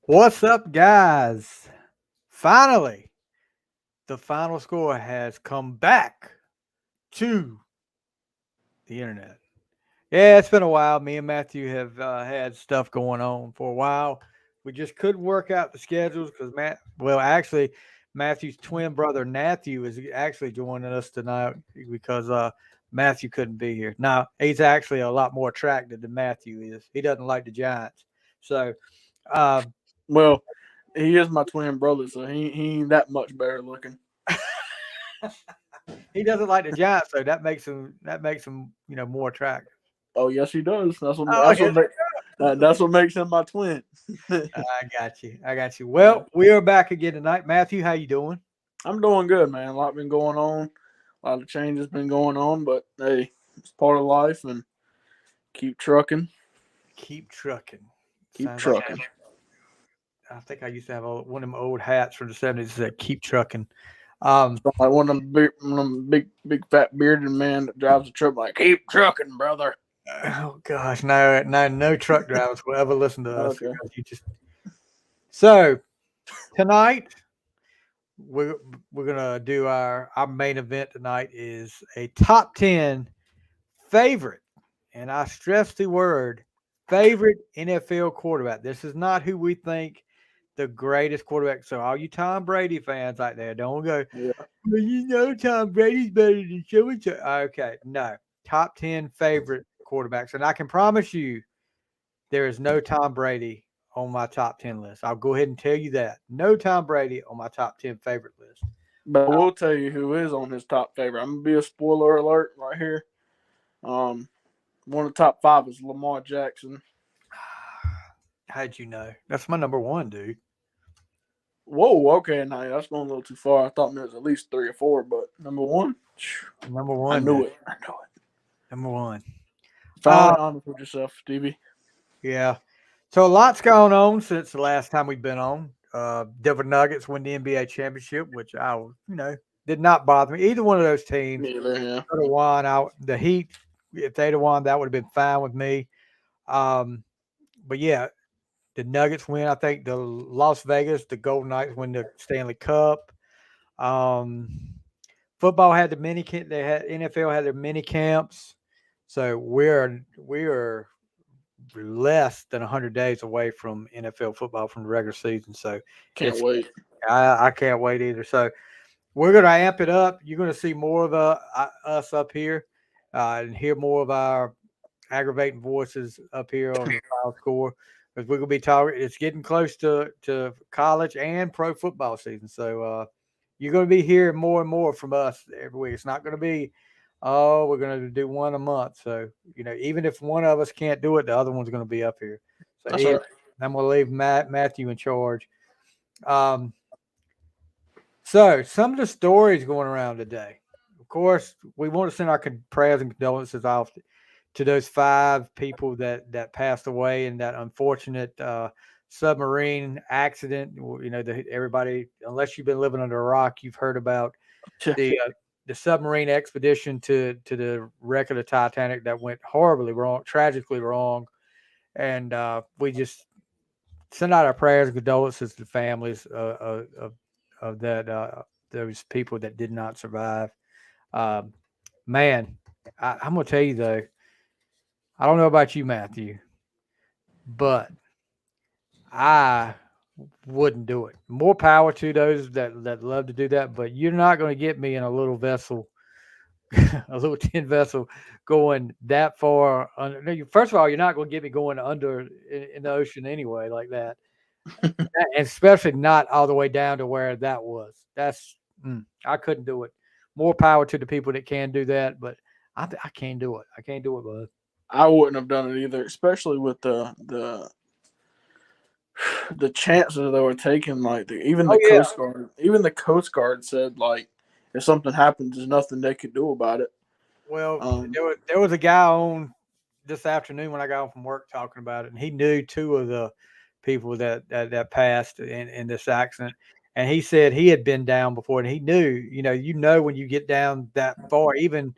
What's up, guys? Finally, the final score has come back to the internet. Yeah, it's been a while. Me and Matthew have had stuff going on for a while. We just couldn't work out the schedules because actually, Matthew's twin brother Matthew is actually joining us tonight because Matthew couldn't be here. Now he's actually a lot more attractive than Matthew is. He doesn't like the Giants, so uh, Well, he is my twin brother, so he ain't that much better looking. he doesn't like the Giants, so that makes him more attractive. Oh yes, he does. That's what Oh, that's yes. what make, that's what makes him my twin. I got you. I got you. Well, we are back again tonight. Matthew, how you doing? I'm doing good, man. A lot been going on. A lot of changes been going on, but hey, it's part of life, and keep trucking. Keep trucking. Keep Sounds like trucking. I think I used to have one of them old hats from the '70s that said "Keep trucking." Like one of them big fat bearded man that drives a truck. Like keep trucking, brother. Oh gosh, no truck drivers will ever listen to us Okay. because you just. So tonight we're we're gonna do our main event tonight is a top 10 favorite, and I stress the word favorite NFL quarterback. This is not who we think the greatest quarterback. So all you Tom Brady fans out there, don't go, Yeah. well, Tom Brady's better than so and so. Okay, no. Top 10 favorite quarterbacks. And I can promise you there is no Tom Brady on my top 10 list. I'll go ahead and tell you that. No Tom Brady on my top 10 favorite list. But I will tell you who is on his top favorite. I'm gonna be a spoiler alert right here. Um, One of the top five is Lamar Jackson. How'd you know? That's my number one, dude. Whoa, okay, now that's going a little too far. I thought there was at least three or four, but number one, Number I one, knew dude. it. I knew it. Number one. Finally honest with yourself, Stevie. Yeah. So a lot's gone on since the last time we've been on. Denver Nuggets win the NBA championship, which did not bother me. Either one of those teams Neither, yeah. could have won. Out the Heat, if they'd have won, that would have been fine with me. Um, but yeah, the Nuggets win. I think the Las Vegas, the Golden Knights win the Stanley Cup. Um, Football had the mini camp. They had NFL had their mini camps. So we're less than 100 days away from NFL football from the regular season. So Can't it's wait. I can't wait either. So we're going to amp it up. You're going to see more of us up here and hear more of our aggravating voices up here on the final score because we're going to be talking. It's getting close to college and pro football season. So you're going to be hearing more and more from us every week. It's not going to be, oh, we're going to do one a month. So, even if one of us can't do it, the other one's going to be up here. So That's all right. I'm going to leave Matthew in charge. Um, so some of the stories going around today. Of course, we want to send our prayers and condolences off to those five people that passed away in that unfortunate submarine accident. Everybody, unless you've been living under a rock, you've heard about the submarine expedition to the wreck of the Titanic that went horribly wrong, tragically wrong, and we just send out our prayers and condolences to the families of that those people that did not survive. Um, Man, I'm gonna tell you though, I don't know about you, Matthew, but I wouldn't do it. More power to those that love to do that, but you're not going to get me in a little vessel, a little tin vessel, going that far. No, first of all, you're not going to get me going under in the ocean anyway, like that, and especially not all the way down to where that was. I couldn't do it. More power to the people that can do that, but I can't do it. I can't do it, bud. I wouldn't have done it either, especially with the chances they were taking. Like Oh yeah. Even the Coast Guard said like if something happens, there's nothing they could do about it. Well, Um, there was a guy on this afternoon when I got home from work talking about it, and he knew two of the people that passed in this accident, and he said he had been down before, and he knew, when you get down that far, even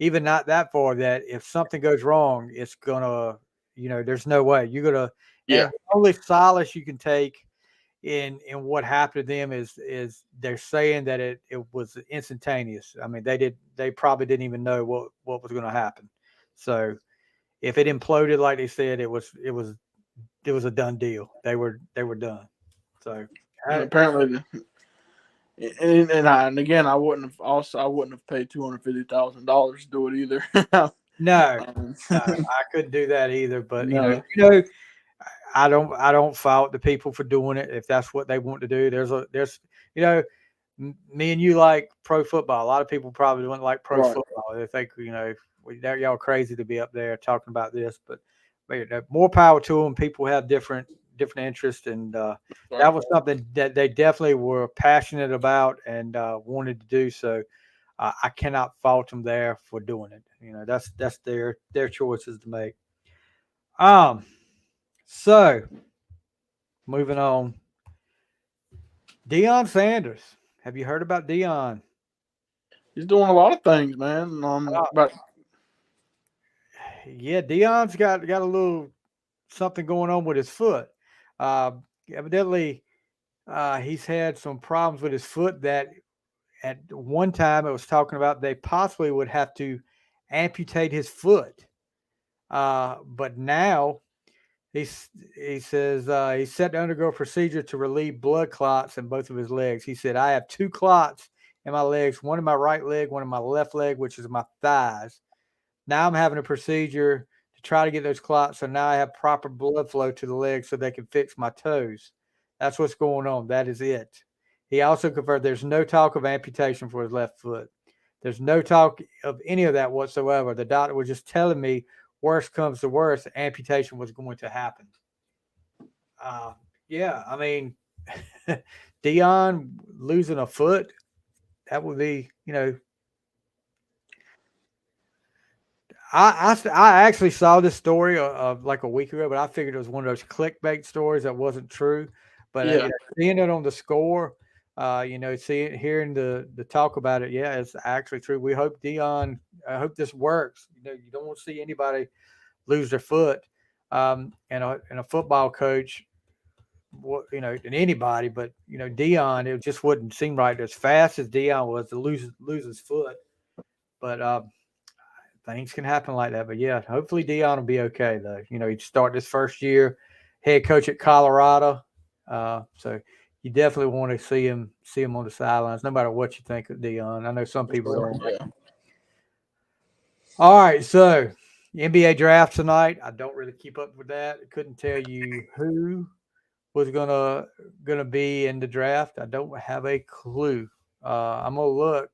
not that far, that if something goes wrong, it's gonna, there's no way you're gonna, yeah, and the only solace you can take. in what happened to them is they're saying that it was instantaneous. I mean, they probably didn't even know what was going to happen. So if it imploded like they said, it was a done deal. They were done. So And I, apparently, and again, I wouldn't have paid $250,000 to do it either. no, um, no, I couldn't do that either. But no, I don't fault the people for doing it if that's what they want to do. There's you know me and you like pro football. A lot of people probably wouldn't like pro right, football. They think y'all crazy to be up there talking about this, but more power to them. People have different interests, and right. that was something that they definitely were passionate about and wanted to do. So I cannot fault them there for doing it. That's their choices to make. Um, so moving on, Deion Sanders. Have you heard about Deion? He's doing a lot of things, man. But Yeah, Dion's got a little something going on with his foot. Uh, Evidently, he's had some problems with his foot that at one time it was talking about they possibly would have to amputate his foot. But now he says he's set to undergo a procedure to relieve blood clots in both of his legs. He said, I have two clots in my legs, one in my right leg, one in my left leg, which is my thighs. Now I'm having a procedure to try to get those clots. So now I have proper blood flow to the legs so they can fix my toes. That's what's going on. That is it. He also confirmed there's no talk of amputation for his left foot. There's no talk of any of that whatsoever. The doctor was just telling me, worst comes to worst, amputation was going to happen. Uh, yeah, I mean, Dion losing a foot, that would be, I actually saw this story of like a week ago, but I figured it was one of those clickbait stories that wasn't true. But yeah, seeing it on the score, hearing the talk about it, yeah, it's actually true. We hope Dion, I hope this works. You don't want to see anybody lose their foot, and a football coach, than anybody, but Dion, it just wouldn't seem right as fast as Dion was to lose his foot, but things can happen like that. But yeah, hopefully Dion will be okay though. He'd start this first year head coach at Colorado. So you definitely want to see him on the sidelines, no matter what you think of Dion. I know some people sure, don't. yeah. All right, so NBA draft tonight. I don't really keep up with that. I couldn't tell you who was gonna be in the draft. I don't have a clue. I'm gonna look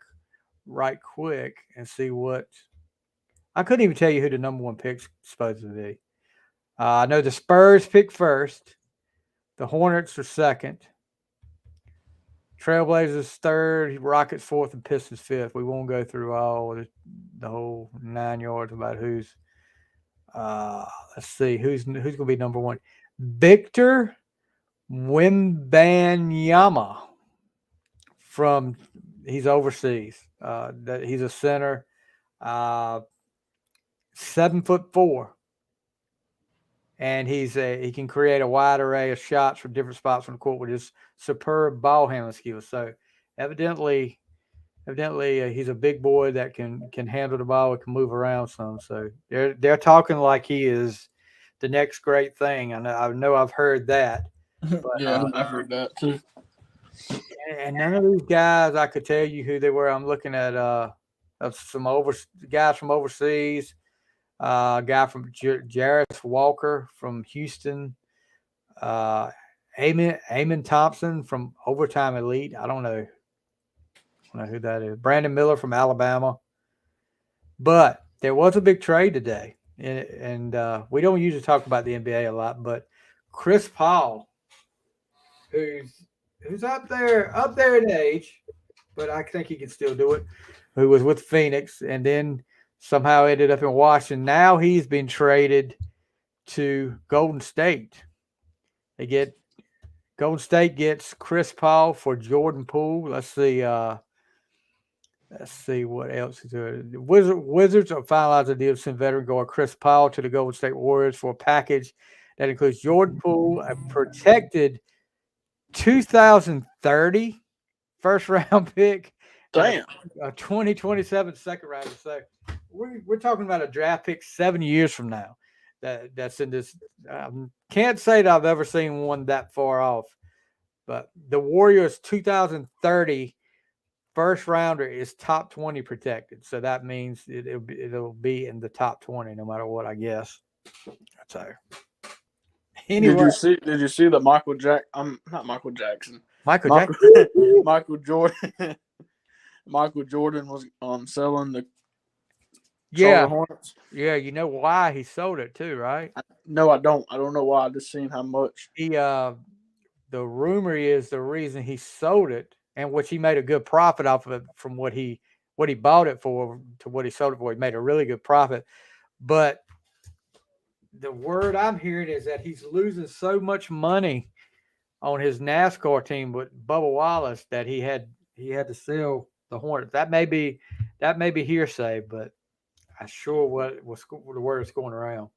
right quick and see what. I couldn't even tell you who the number one pick's supposed to be. I know the Spurs pick first, the Hornets are second, Trailblazers third, Rockets fourth, and Pistons fifth. We won't go through all the whole 9 yards about who's. Let's see who's gonna be number one. Victor Wimbanyama from he's overseas. That he's a center, uh, 7'4", and he can create a wide array of shots from different spots on the court with his superb ball handling skills. So evidently, he's a big boy that can handle the ball and can move around some. So they're talking like he is the next great thing. I know I've heard that, but Yeah, I've heard that too. and none of these guys I could tell you who they were. I'm looking at some guys from overseas. A guy from Jarris Walker from Houston. Uh, Amon Thompson from Overtime Elite. I don't know who that is. Brandon Miller from Alabama. But there was a big trade today, and we don't usually talk about the NBA a lot, but Chris Paul, who's up there in age, but I think he can still do it. Who was with Phoenix and then somehow ended up in Washington. Now he's been traded to Golden State. Golden State gets Chris Paul for Jordan Poole. Let's see. Let's see what else is there. The Wizards are finalizing a deal to send veteran guard Chris Paul to the Golden State Warriors for a package that includes Jordan Poole, a protected 2030 first round pick and Damn. a 2027 second rounder. So we're talking about a draft pick 7 years from now. That's in this. Can't say that I've ever seen one that far off. But the Warriors 2030 first rounder is top 20 protected. So that means it'll be in the top 20 no matter what, I guess. So anyway, Did you see that Michael Jack? Not Michael Jackson. Michael Michael Jackson. Michael Jordan. Michael Jordan was selling the Charlotte Hornets. Yeah, you know why he sold it too, right? No, I don't. I don't know why. I just seen how much. The rumor is the reason he sold it, and which he made a good profit off of it from what he bought it for to what he sold it for. He made a really good profit. But the word I'm hearing is that he's losing so much money on his NASCAR team with Bubba Wallace that he had to sell the Hornets. That may be hearsay, but I sure what was the word is going around.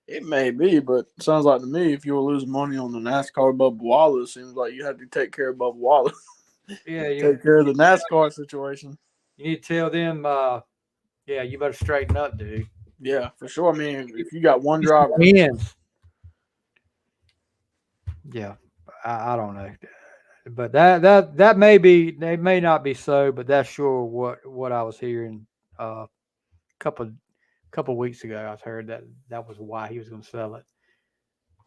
It may be, but it sounds like to me if you were losing money on the NASCAR Bubba Wallace, it seems like you had to take care of Bubba Wallace. Yeah, take care of the NASCAR situation. You need to tell them, yeah, you better straighten up, dude. Yeah, for sure. I mean, if you got one driver, yeah, I don't know, but that may be, they may not be so, but that's sure what I was hearing a couple weeks ago. I heard that was why he was going to sell it.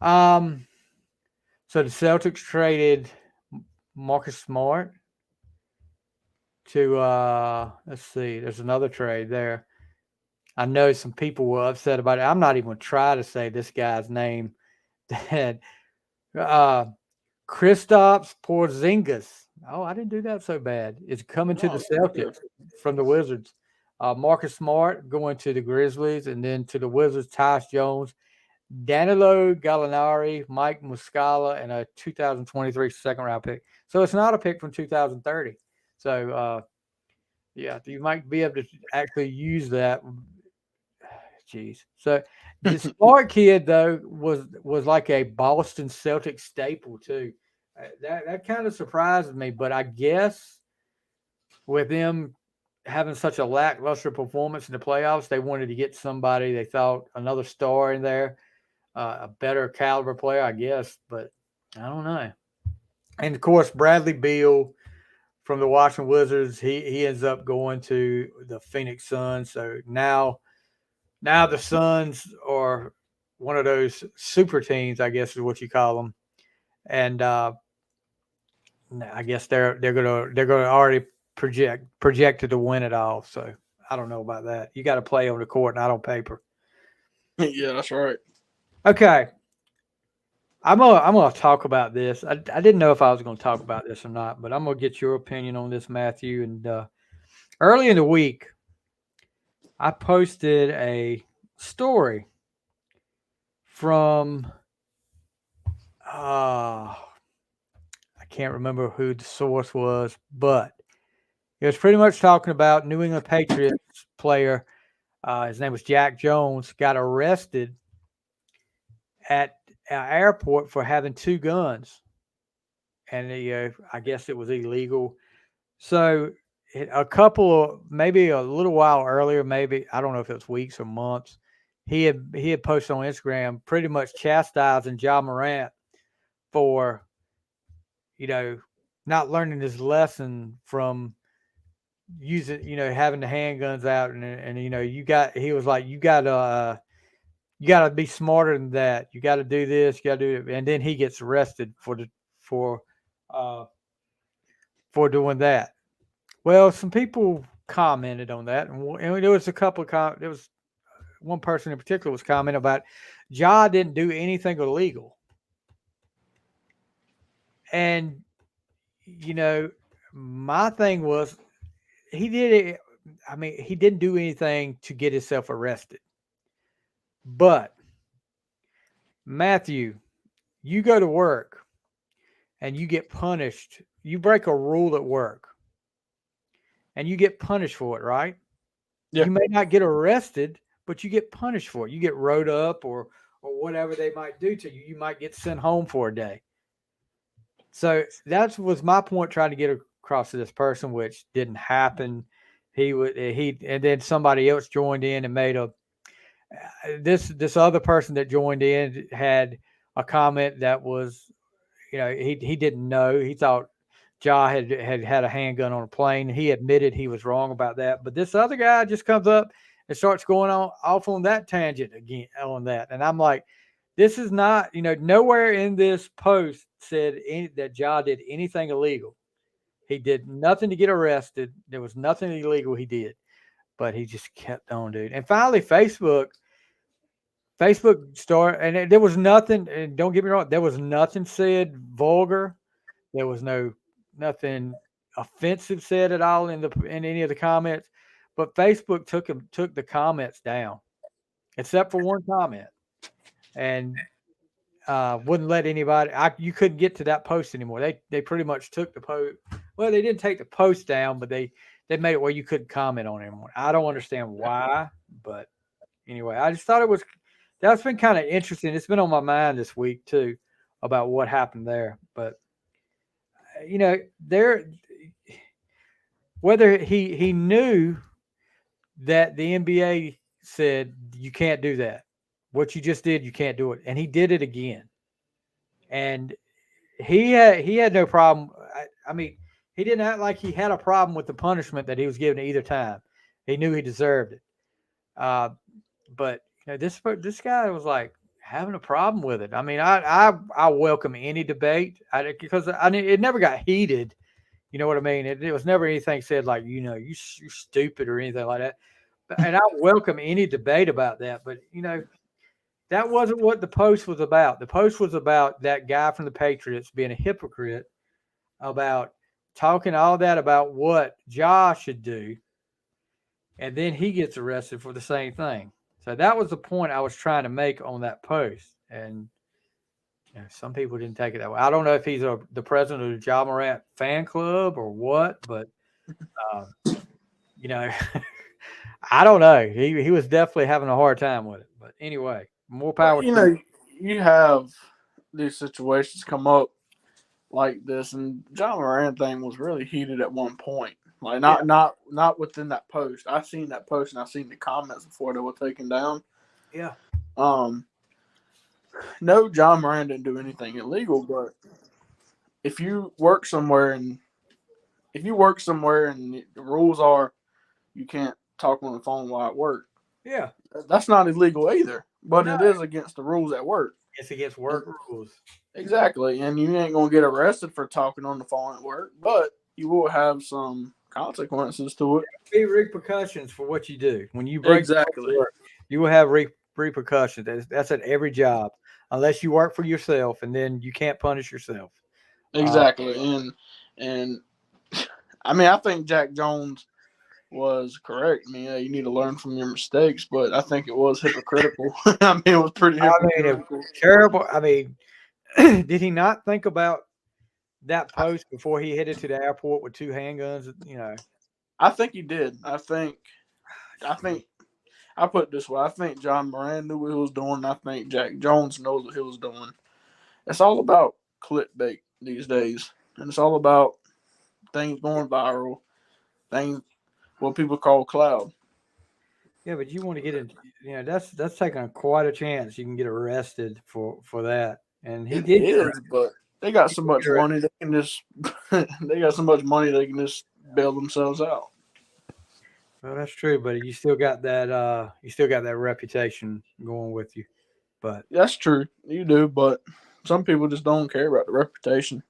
So the Celtics traded Marcus Smart to let's see, there's another trade there. I know some people were upset about it. I'm not even going to try to say this guy's name. That Kristaps Porzingis. Oh, I didn't do that so bad. It's coming to the Celtics from the Wizards. Marcus Smart going to the Grizzlies, and then to the Wizards, Tyus Jones, Danilo Gallinari, Mike Muscala, and a 2023 second round pick. So it's not a pick from 2030. So yeah, you might be able to actually use that. Jeez. So the Smart kid though was like a Boston Celtics staple too. That kind of surprises me, but I guess with them having such a lackluster performance in the playoffs, they wanted to get somebody they thought another star in there, a better caliber player, I guess. But I don't know. And of course, Bradley Beal from the Washington Wizards, he ends up going to the Phoenix Suns. So now the Suns are one of those super teams, I guess is what you call them, and I guess they're gonna already projected to win it all. So I don't know about that. You got to play on the court, not on paper. Yeah, that's right. Okay, I'm gonna talk about this. I didn't know if I was gonna talk about this or not, but I'm gonna get your opinion on this, Matthew. And early in the week, I posted a story from I can't remember who the source was, but it was pretty much talking about New England Patriots player. His name was Jack Jones, got arrested at an airport for having two guns, and I guess it was illegal. So maybe a little while earlier, maybe I don't know if it was weeks or months, he had posted on Instagram pretty much chastising Ja Morant for not learning his lesson from using having the handguns out, and he was like, you gotta be smarter than that, you gotta do this, you gotta do it. And then he gets arrested for doing that. Well, some people commented on that, and there was there was one person in particular was commenting about Ja didn't do anything illegal. And my thing was, he did it. I mean, he didn't do anything to get himself arrested. But Matthew, you go to work and you get punished. You break a rule at work and you get punished for it, right? Yeah. You may not get arrested, but you get punished for it. You get wrote up or whatever they might do to you. You might get sent home for a day. So that was my point trying to get across to this person, which didn't happen. And then somebody else joined in and made this other person that joined in had a comment that was, he didn't know. He thought Ja had a handgun on a plane. He admitted he was wrong about that. But this other guy just comes up and starts going off on that tangent again on that. And I'm like, this is not, nowhere in this post said that Ja did anything illegal. He did nothing to get arrested. There was nothing illegal he did, but he just kept on, dude. And finally, Facebook started, and there was nothing. And don't get me wrong, there was nothing said vulgar. There was nothing offensive said at all in any of the comments. But Facebook took the comments down, except for one comment, and wouldn't let anybody. You couldn't get to that post anymore. They pretty much took the post. Well, they didn't take the post down, but they made it where you couldn't comment on it anymore. I don't understand why, but anyway, I just thought that's been kind of interesting. It's been on my mind this week too about what happened there. But there, whether he knew that the NBA said you can't do that. What you just did, you can't do it, and he did it again. And he had no problem. I mean, he didn't act like he had a problem with the punishment that he was given either time. He knew he deserved it. But this guy was like having a problem with it. I mean, I welcome any debate because it never got heated. You know what I mean? It was never anything said like you're stupid or anything like that. And I welcome any debate about that. But that wasn't what the post was about. The post was about that guy from the Patriots being a hypocrite about talking all that about what Josh should do, and then he gets arrested for the same thing. So that was the point I was trying to make on that post, and some people didn't take it that way. I don't know if he's the president of the Ja Morant fan club or what, but uh, you know, I don't know. He was definitely having a hard time with it. But anyway, more But power to him. you have these situations come up like this, and John Moran thing was really heated at one point. Like Yeah, not within that post. I seen that post and I seen the comments before they were taken down. yeah, Um, no, John Moran didn't do anything illegal, but if you work somewhere and the rules are you can't talk on the phone while at work, yeah. that's not illegal either. But No, it is against the rules at work. it's against And work rules. exactly, and you ain't gonna get arrested for talking on the phone at work, but you will have some consequences to it. Be repercussions for what you do when you break the rules Exactly, at work. You will have repercussions. That's at every job, unless you work for yourself, and then you can't punish yourself. Uh, exactly, and I mean, I think Jack Jones was correct. I mean, yeah, you need to learn from your mistakes, but I think it was hypocritical. I mean, it was pretty I mean, it hypocritical. terrible. I mean, did he not think about that post before he headed to the airport with two handguns? I think he did. I think I put it this way. I think John Moran knew what he was doing. I think Jack Jones knows what he was doing. It's all about clickbait these days, and it's all about things going viral, things what people call cloud. Yeah, but you want to get in. That's taking quite a chance. You can get arrested for that, and he It did get is, arrested. but they got He so did get much arrested. money they can just they got so much money they can just bail themselves out. Well, that's true, but you still got that. You still got that reputation going with you. But That's true, you do, but some people just don't care about the reputation.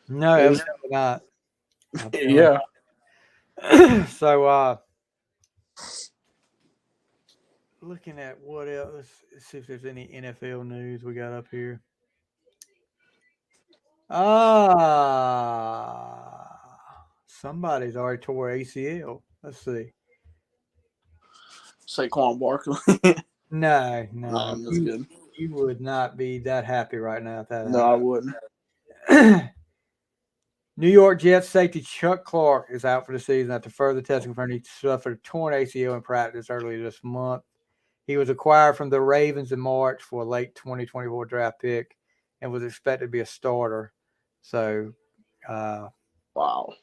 no, They just evidently not. Evidently yeah. not. So, looking at what else? Let's see if there's any NFL news we got up here. Somebody's already tore ACL. Let's see. Saquon Barkley. No, No, no, I'm just you kidding. you would not be that happy right now if No, I wouldn't. that happened. New York Jets safety Chuck Clark is out for the season after further testing confirmed he suffered a torn ACL in practice earlier this month. He was acquired from the Ravens in March for a late 2024 draft pick and was expected to be a starter So, Wow.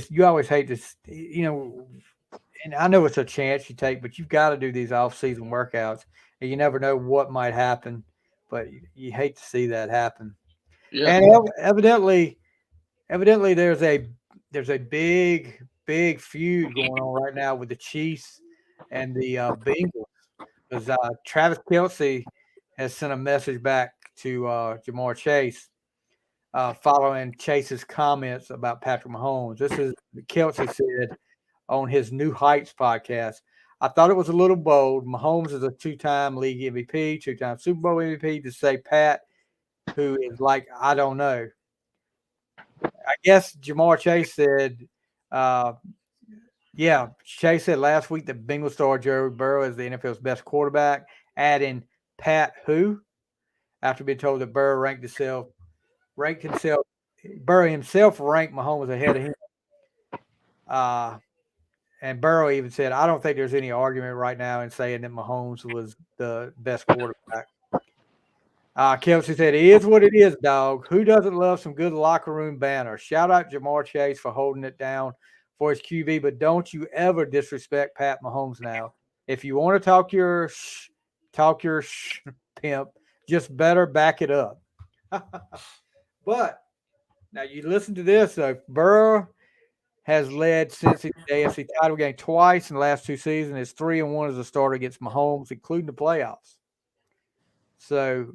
you always hate this, and I know it's a chance you take, but you've got to do these off-season workouts, and you never know what might happen. But you hate to see that happen. Yeah. And evidently, there's a big feud going on right now with the Chiefs and the Bengals, because Travis Kelce has sent a message back to Jamar Chase following Chase's comments about Patrick Mahomes. This is Kelce said on his New Heights podcast. I thought it was a little bold. Mahomes is a two-time league MVP, two-time Super Bowl MVP. To say Pat, who is like, I don't know. I guess Jamar Chase said, Chase said last week that Bengals star Joe Burrow is the NFL's best quarterback, adding Pat who, after being told that Burrow Burrow himself ranked Mahomes ahead of him. And Burrow even said, I don't think there's any argument right now in saying that Mahomes was the best quarterback. Kelce said, it is what it is, dog. Who doesn't love some good locker room banter? Shout out Jamar Chase for holding it down for his QB, but don't you ever disrespect Pat Mahomes now. If you want to talk your pimp, just better back it up. But now you listen to this. Burrow has led since the AFC title game twice in the last two seasons. It's 3-1 as a starter against Mahomes, including the playoffs. So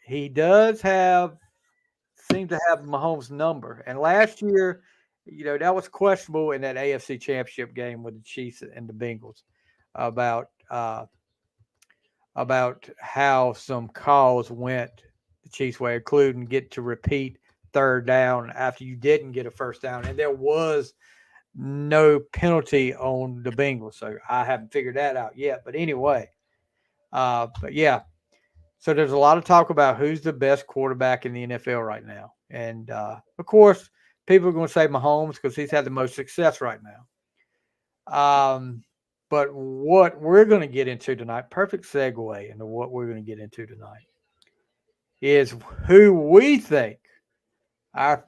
he does seem to have Mahomes' number. And last year, that was questionable in that AFC Championship game with the Chiefs and the Bengals about how some calls went the Chiefs' way, including get to repeat third down after you didn't get a first down. And there was no penalty on the Bengals. So I haven't figured that out yet. But anyway, but yeah. So there's a lot of talk about who's the best quarterback in the NFL right now. And, of course, people are going to say Mahomes because he's had the most success right now. But what we're going to get into tonight, perfect segue into what we're going to get into tonight, is who we think our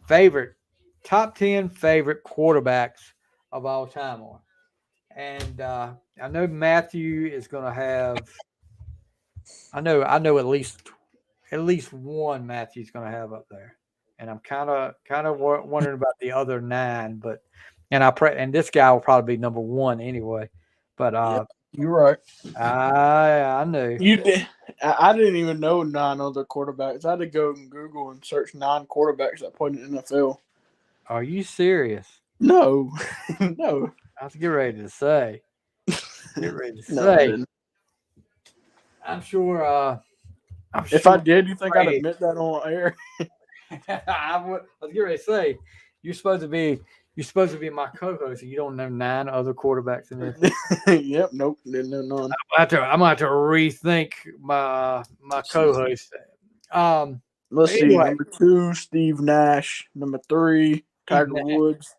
top 10 favorite quarterbacks of all time are. And I know Matthew is going to have – I know at least one Matthew's going to have up there, and I'm kind of wondering about the other 9. But and this guy will probably be number 1 anyway. But Yep, you're right. I knew You did. I didn't even know 9 other quarterbacks. I had to go and Google and search 9 quarterbacks that played in the NFL. Are you serious? No, no. I was getting ready to say. No, I'm sure. If I did, you think I'd admit that on air? I was getting ready to say you're supposed to be my co-host, and you don't know 9 other quarterbacks in this. Yep, nope, didn't know none. I'm gonna have to rethink my co-host. Let's see. Number 2, Steve Nash. Number 3, Tiger Woods.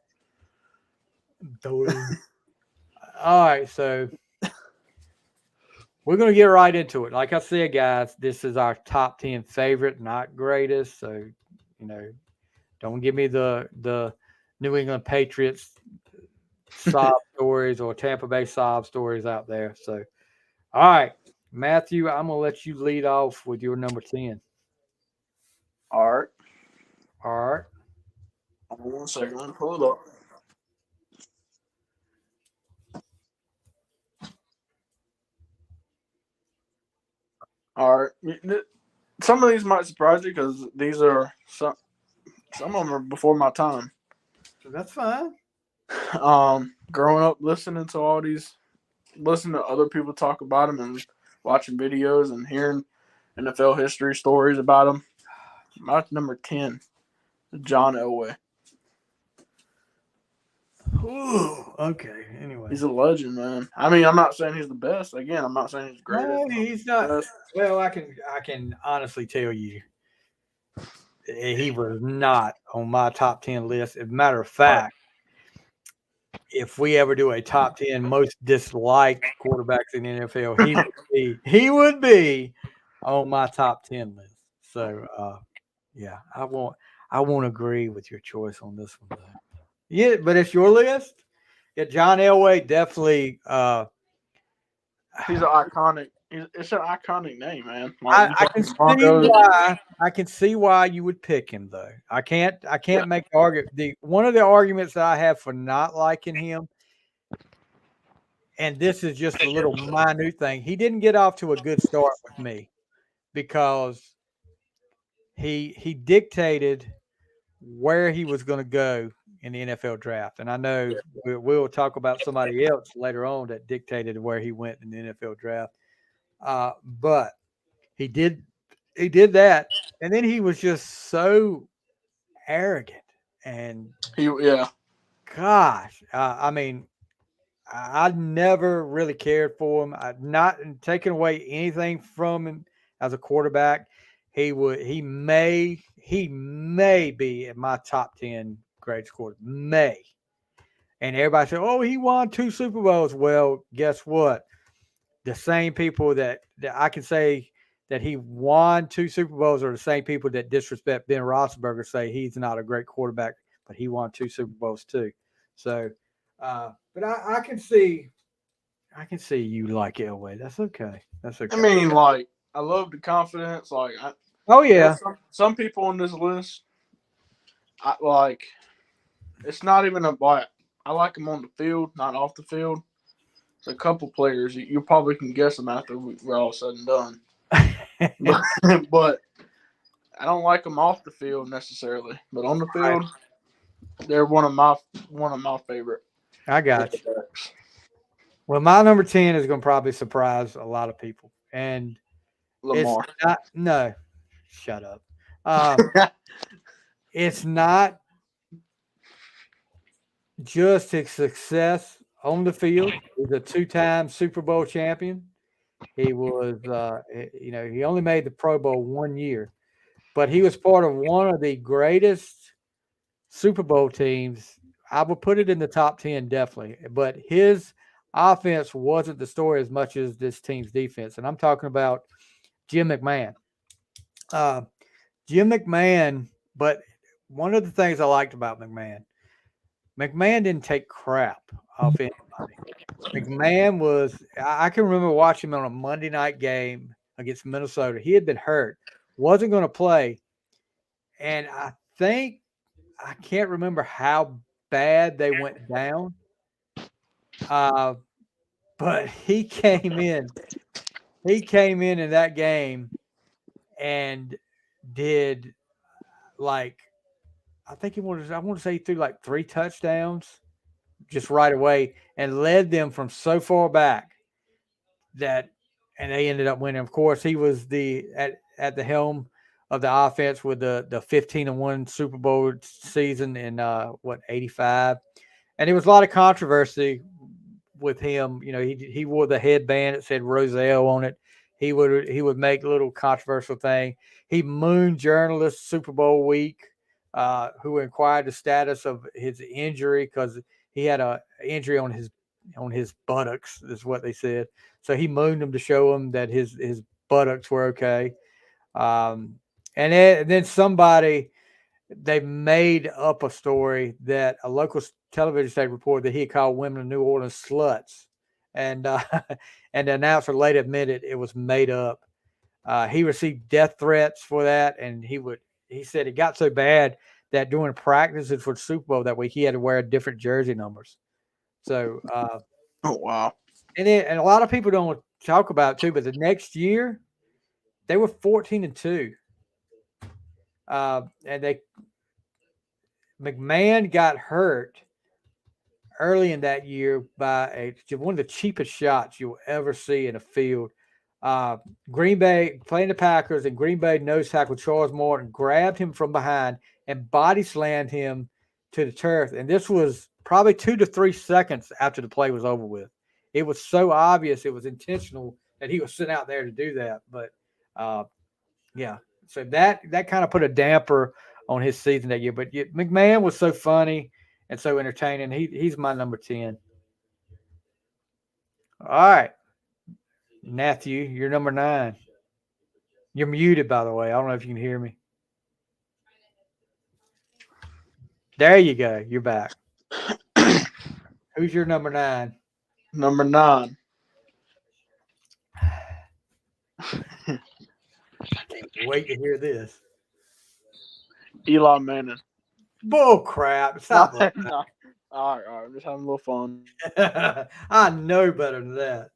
All right, so we're gonna get right into it. Like I said, guys, this is our top 10 favorite, not greatest. So, don't give me the New England Patriots sob stories or Tampa Bay sob stories out there. So, all right, Matthew, I'm gonna let you lead off with your number 10. All right. Hold on 1 second. Let me pull it up. All right. Some of these might surprise you because these are some of them are before my time. That's fine. Growing up listening to all these, listening to other people talk about them and watching videos and hearing NFL history stories about them. My number 10, John Elway. Ooh, okay. Anyway, he's a legend, man. I mean, I'm not saying he's the best. Again, I'm not saying he's great. No, he's not. Best. Well, I can honestly tell you, he was not on my top 10 list. As a matter of fact, if we ever do a top 10 most disliked quarterbacks in the NFL, he would be on my top 10 list. So, Yeah, I won't agree with your choice on this one though. Yeah, but it's your list. Yeah, John Elway definitely. He's an iconic. It's an iconic name, man. Like you I talking can the see Broncos. why. I can see why you would pick him though. I can't make the argument. The one of the arguments that I have for not liking him, and this is just a little minute thing. He didn't get off to a good start with me because he dictated where he was going to go in the NFL draft. And I know we'll talk about somebody else later on that dictated where he went in the NFL draft. But he did he did that, and then he was just so arrogant. And Yeah. gosh, I mean, I never really cared for him. I not taking away anything from him as a quarterback. He may be in my top 10 greatest quarterback. May. And everybody said, "Oh, he won 2 Super Bowls." Well, guess what? The same people that I can say that he won 2 Super Bowls are the same people that disrespect Ben Roethlisberger, say he's not a great quarterback, but he won 2 Super Bowls too. So, but I can see you like Elway. That's okay. That's I okay. mean, like I love the confidence. Like Oh there's yeah, some people on this list. I like. It's not even a like. I like them on the field, not off the field. There's a couple players you probably can guess them after we're all said and done. But, but I don't like them off the field necessarily. But on the right. field, they're one of my favorite I got you. quarterbacks. Well, my number 10 is going to probably surprise a lot of people, and it's Lamar. not. No, shut up. Uh, it's not just his success on the field. He's a 2 time Super Bowl champion. He was, he only made the Pro Bowl 1 year, but he was part of one of the greatest Super Bowl teams. I would put it in the top 10 definitely, but his offense wasn't the story as much as this team's defense. And I'm talking about Jim McMahon. Uh, Jim McMahon, but one of the things I liked about McMahon didn't take crap off anybody. McMahon was, I can remember watching him on a Monday night game against Minnesota. He had been hurt, wasn't going to play. And I can't remember how bad they went down. Uh, but he came in that game and did like, I want to say he threw like 3 touchdowns just right away and led them from so far back that, and they ended up winning. Of course, he was at the helm of the offense with the 15-1 Super Bowl season in what 85, and there was a lot of controversy with him. You know, he wore the headband that said Roselle on it. He would make a little controversial thing. He mooned journalists Super Bowl week, who inquired the status of his injury because he had a injury on his buttocks, is what they said. So he mooned them to show them that his buttocks were okay. Um, and then somebody they made up a story that a local television station reported that he had called women in New Orleans sluts, and and the announcer later admitted it was made up. He received death threats for that, and he said it got so bad that during practices for the Super Bowl that week he had to wear different jersey numbers. So Oh wow. and a lot of people don't talk about it too, but the next year they were 14-2. And they McMahon got hurt early in that year by one of the cheapest shots you'll ever see in a field. Uh, Green Bay playing the Packers, and Green Bay nose tackle Charles Morton grabbed him from behind and body slammed him to the turf. And this was probably 2 to 3 seconds after the play was over with. It was so obvious it was intentional that he was sent out there to do that. But uh, yeah, so that kind of put a damper on his season that year. But McMahon was so funny and so entertaining. He's my number 10. All right, Matthew, you're number 9. You're muted, by the way. I don't know if you can hear me. There you go. You're back. Who's your number 9? Number 9. I can't wait to hear this. Eli Manning. Bull crap. Stop it. No. All right. I'm just having a little fun. I know better than that.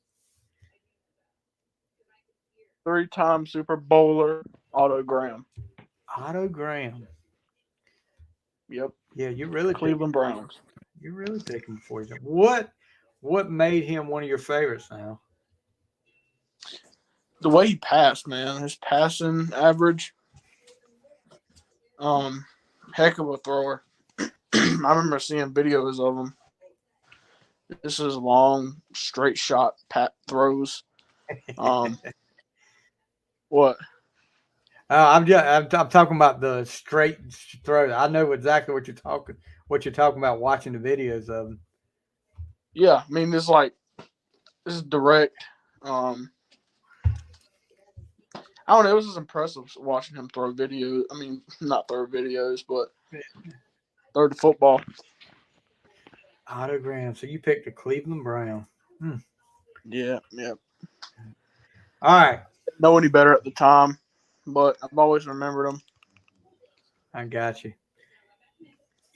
3-time Super Bowler, Otto Graham. Otto Graham. Yep. Yeah, you really Cleveland Browns. You're really picking for you. What made him one of your favorites now? The way he passed, man, his passing average. Heck of a thrower. I remember seeing videos of him. This is long, straight shot pat throws. What? I'm talking about the straight throw. I know exactly what you're talking about. Watching the videos of him. Yeah, I mean, this is direct. I don't know. It was just impressive watching him throw videos. I mean, not throw videos, but throw the football. Otto Graham. So you picked the Cleveland Brown. Yeah. All right. Didn't know any better at the time, but I've always remembered him. I got you.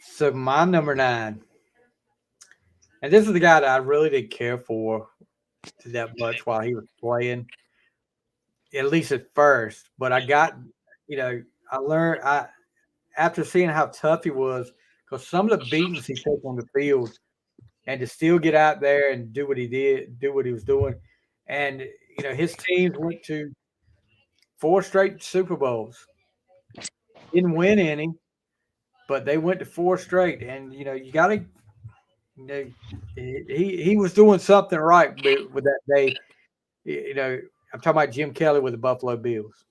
So my number 9, and this is the guy that I really didn't care for that much while he was playing, at least at first. But I got, I learned after seeing how tough he was, because some of the beatings he took on the field, and to still get out there and do what he did, do what he was doing, and his teams went to 4 straight Super Bowls. Didn't win any, but they went to 4 straight, and you got to. He was doing something right with that day. I'm talking about Jim Kelly with the Buffalo Bills.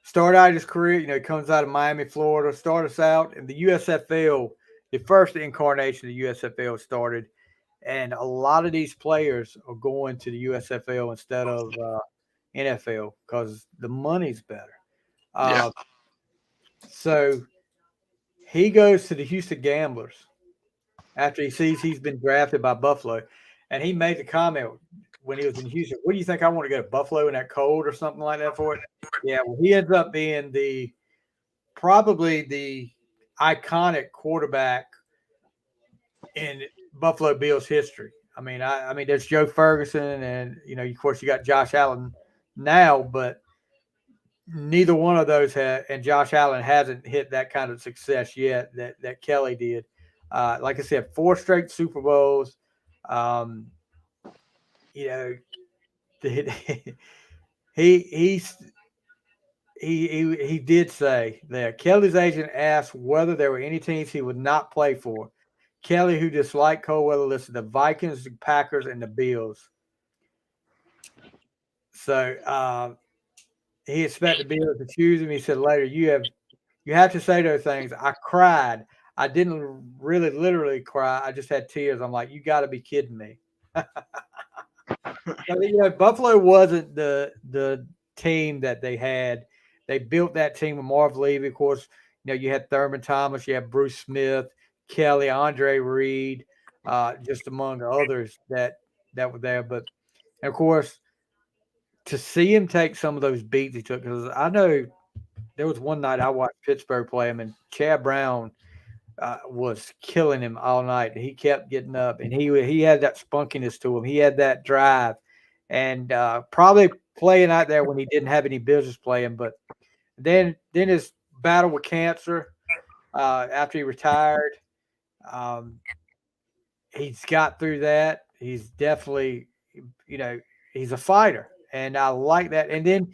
Started out his career, he comes out of Miami, Florida. Started us out in the USFL. The first incarnation of the USFL started, and a lot of these players are going to the USFL instead of NFL because the money's better. Yeah. So he goes to the Houston Gamblers after he sees he's been drafted by Buffalo. And he made the comment when he was in Houston, what do you think I want to go to Buffalo in that cold or something like that for it? Yeah, well, he ends up being probably the iconic quarterback in Buffalo Bills history. I mean, there's Joe Ferguson and, of course you got Josh Allen now, but neither one of those and Josh Allen hasn't hit that kind of success yet that Kelly did. Like I said, 4 straight Super Bowls. He did say that Kelly's agent asked whether there were any teams he would not play for. Kelly, who disliked cold weather, listed the Vikings, the Packers, and the Bills. So he expected the Bills to choose him. He said later, you have to say those things. I cried. I didn't really literally cry. I just had tears. I'm like, you got to be kidding me. Buffalo wasn't the team that they had. They built that team with Marv Levy. Of course, you had Thurman Thomas, you had Bruce Smith, Kelly, Andre Reed, just among others that were there. But of course, to see him take some of those beats he took, because I know there was one night I watched Pittsburgh play him, and Chad Brown was killing him all night. He kept getting up, and he had that spunkiness to him. He had that drive, and probably playing out there when he didn't have any business playing. But then his battle with cancer after he retired, he's got through that. He's definitely, he's a fighter, and I like that. And then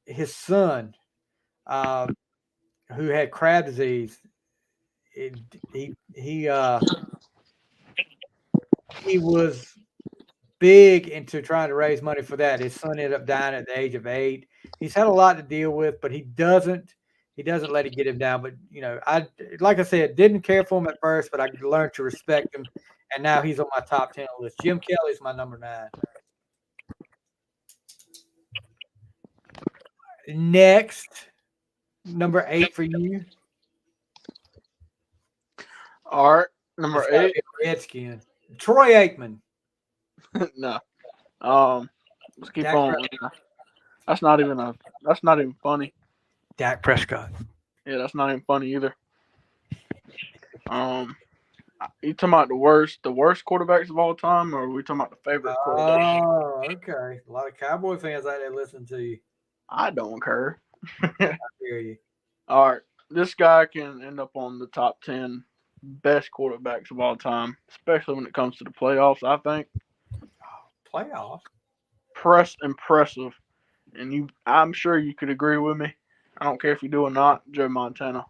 his son, who had crab disease, he was big into trying to raise money for that. His son ended up dying at the age of 8. He's had a lot to deal with, but he doesn't let it get him down. But like I said, didn't care for him at first, but I learned to respect him, and now he's on my top 10 list. Jim Kelly's my number 9. Next, number 8 for you. All right, number It's got to 8. be a Redskin. Troy Aikman. No. Let's keep Dak, on. That's not even a. That's not even funny. Dak Prescott. Yeah, that's not even funny either. Um, you talking about the worst quarterbacks of all time, or are we talking about the favorite quarterbacks? Oh, okay. A lot of Cowboy fans out there listen to you. I don't care. I hear you. All right, this guy can end up on the top 10 best quarterbacks of all time, especially when it comes to the playoffs. I think Playoffs? impressive, and I'm sure you could agree with me. I don't care if you do or not. Joe Montana.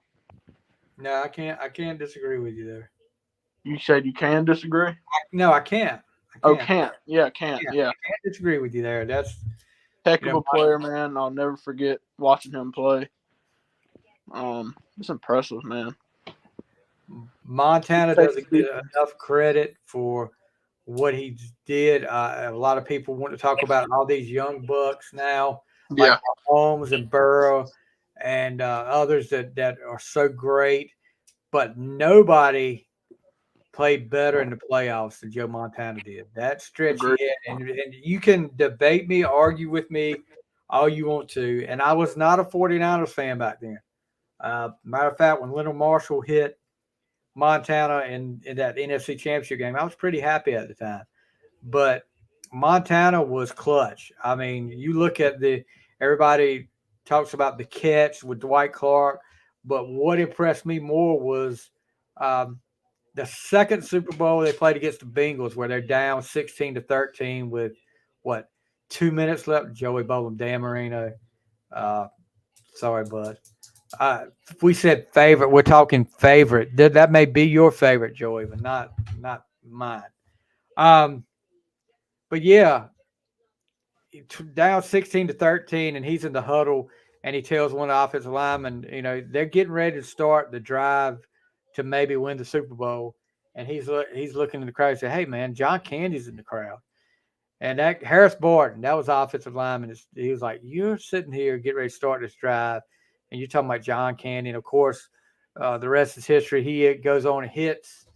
No, I can't. I can't disagree with you there. You said you can disagree. No, I can't. I Oh, can't. can't. Yeah, can't. Yeah, Yeah, I can't disagree with you there. That's heck you of know, a player, man. I'll never forget watching him play. It's impressive, man. Montana Take doesn't get enough credit for what he did. A lot of people want to talk about all these young bucks now, like Yeah, Holmes and Burrow, and others that are so great, but nobody played better in the playoffs than Joe Montana did. That stretch he agree. had, and you can debate me, argue with me all you want to. And I was not a 49ers fan back then. Matter of fact, when Leonard Marshall hit Montana in that NFC Championship game, I was pretty happy at the time. But Montana was clutch. I mean, you look at everybody talks about the catch with Dwight Clark, but what impressed me more was um, the second Super Bowl they played against the Bengals, where they're down 16-13 with what 2 minutes left. Joey Bowlam, Dan Marino. Uh, sorry, bud. If we said favorite, we're talking favorite. That may be your favorite, Joey, but not mine. Um, but yeah, down 16-13, and he's in the huddle, and he tells one of the offensive linemen, they're getting ready to start the drive to maybe win the Super Bowl, and he's looking in the crowd and say, "Hey, man, John Candy's in the crowd." And that Harris Barton, that was the offensive lineman. He was like, "You're sitting here, get ready to start this drive, and you're talking about John Candy." And of course, the rest is history. He goes on and hits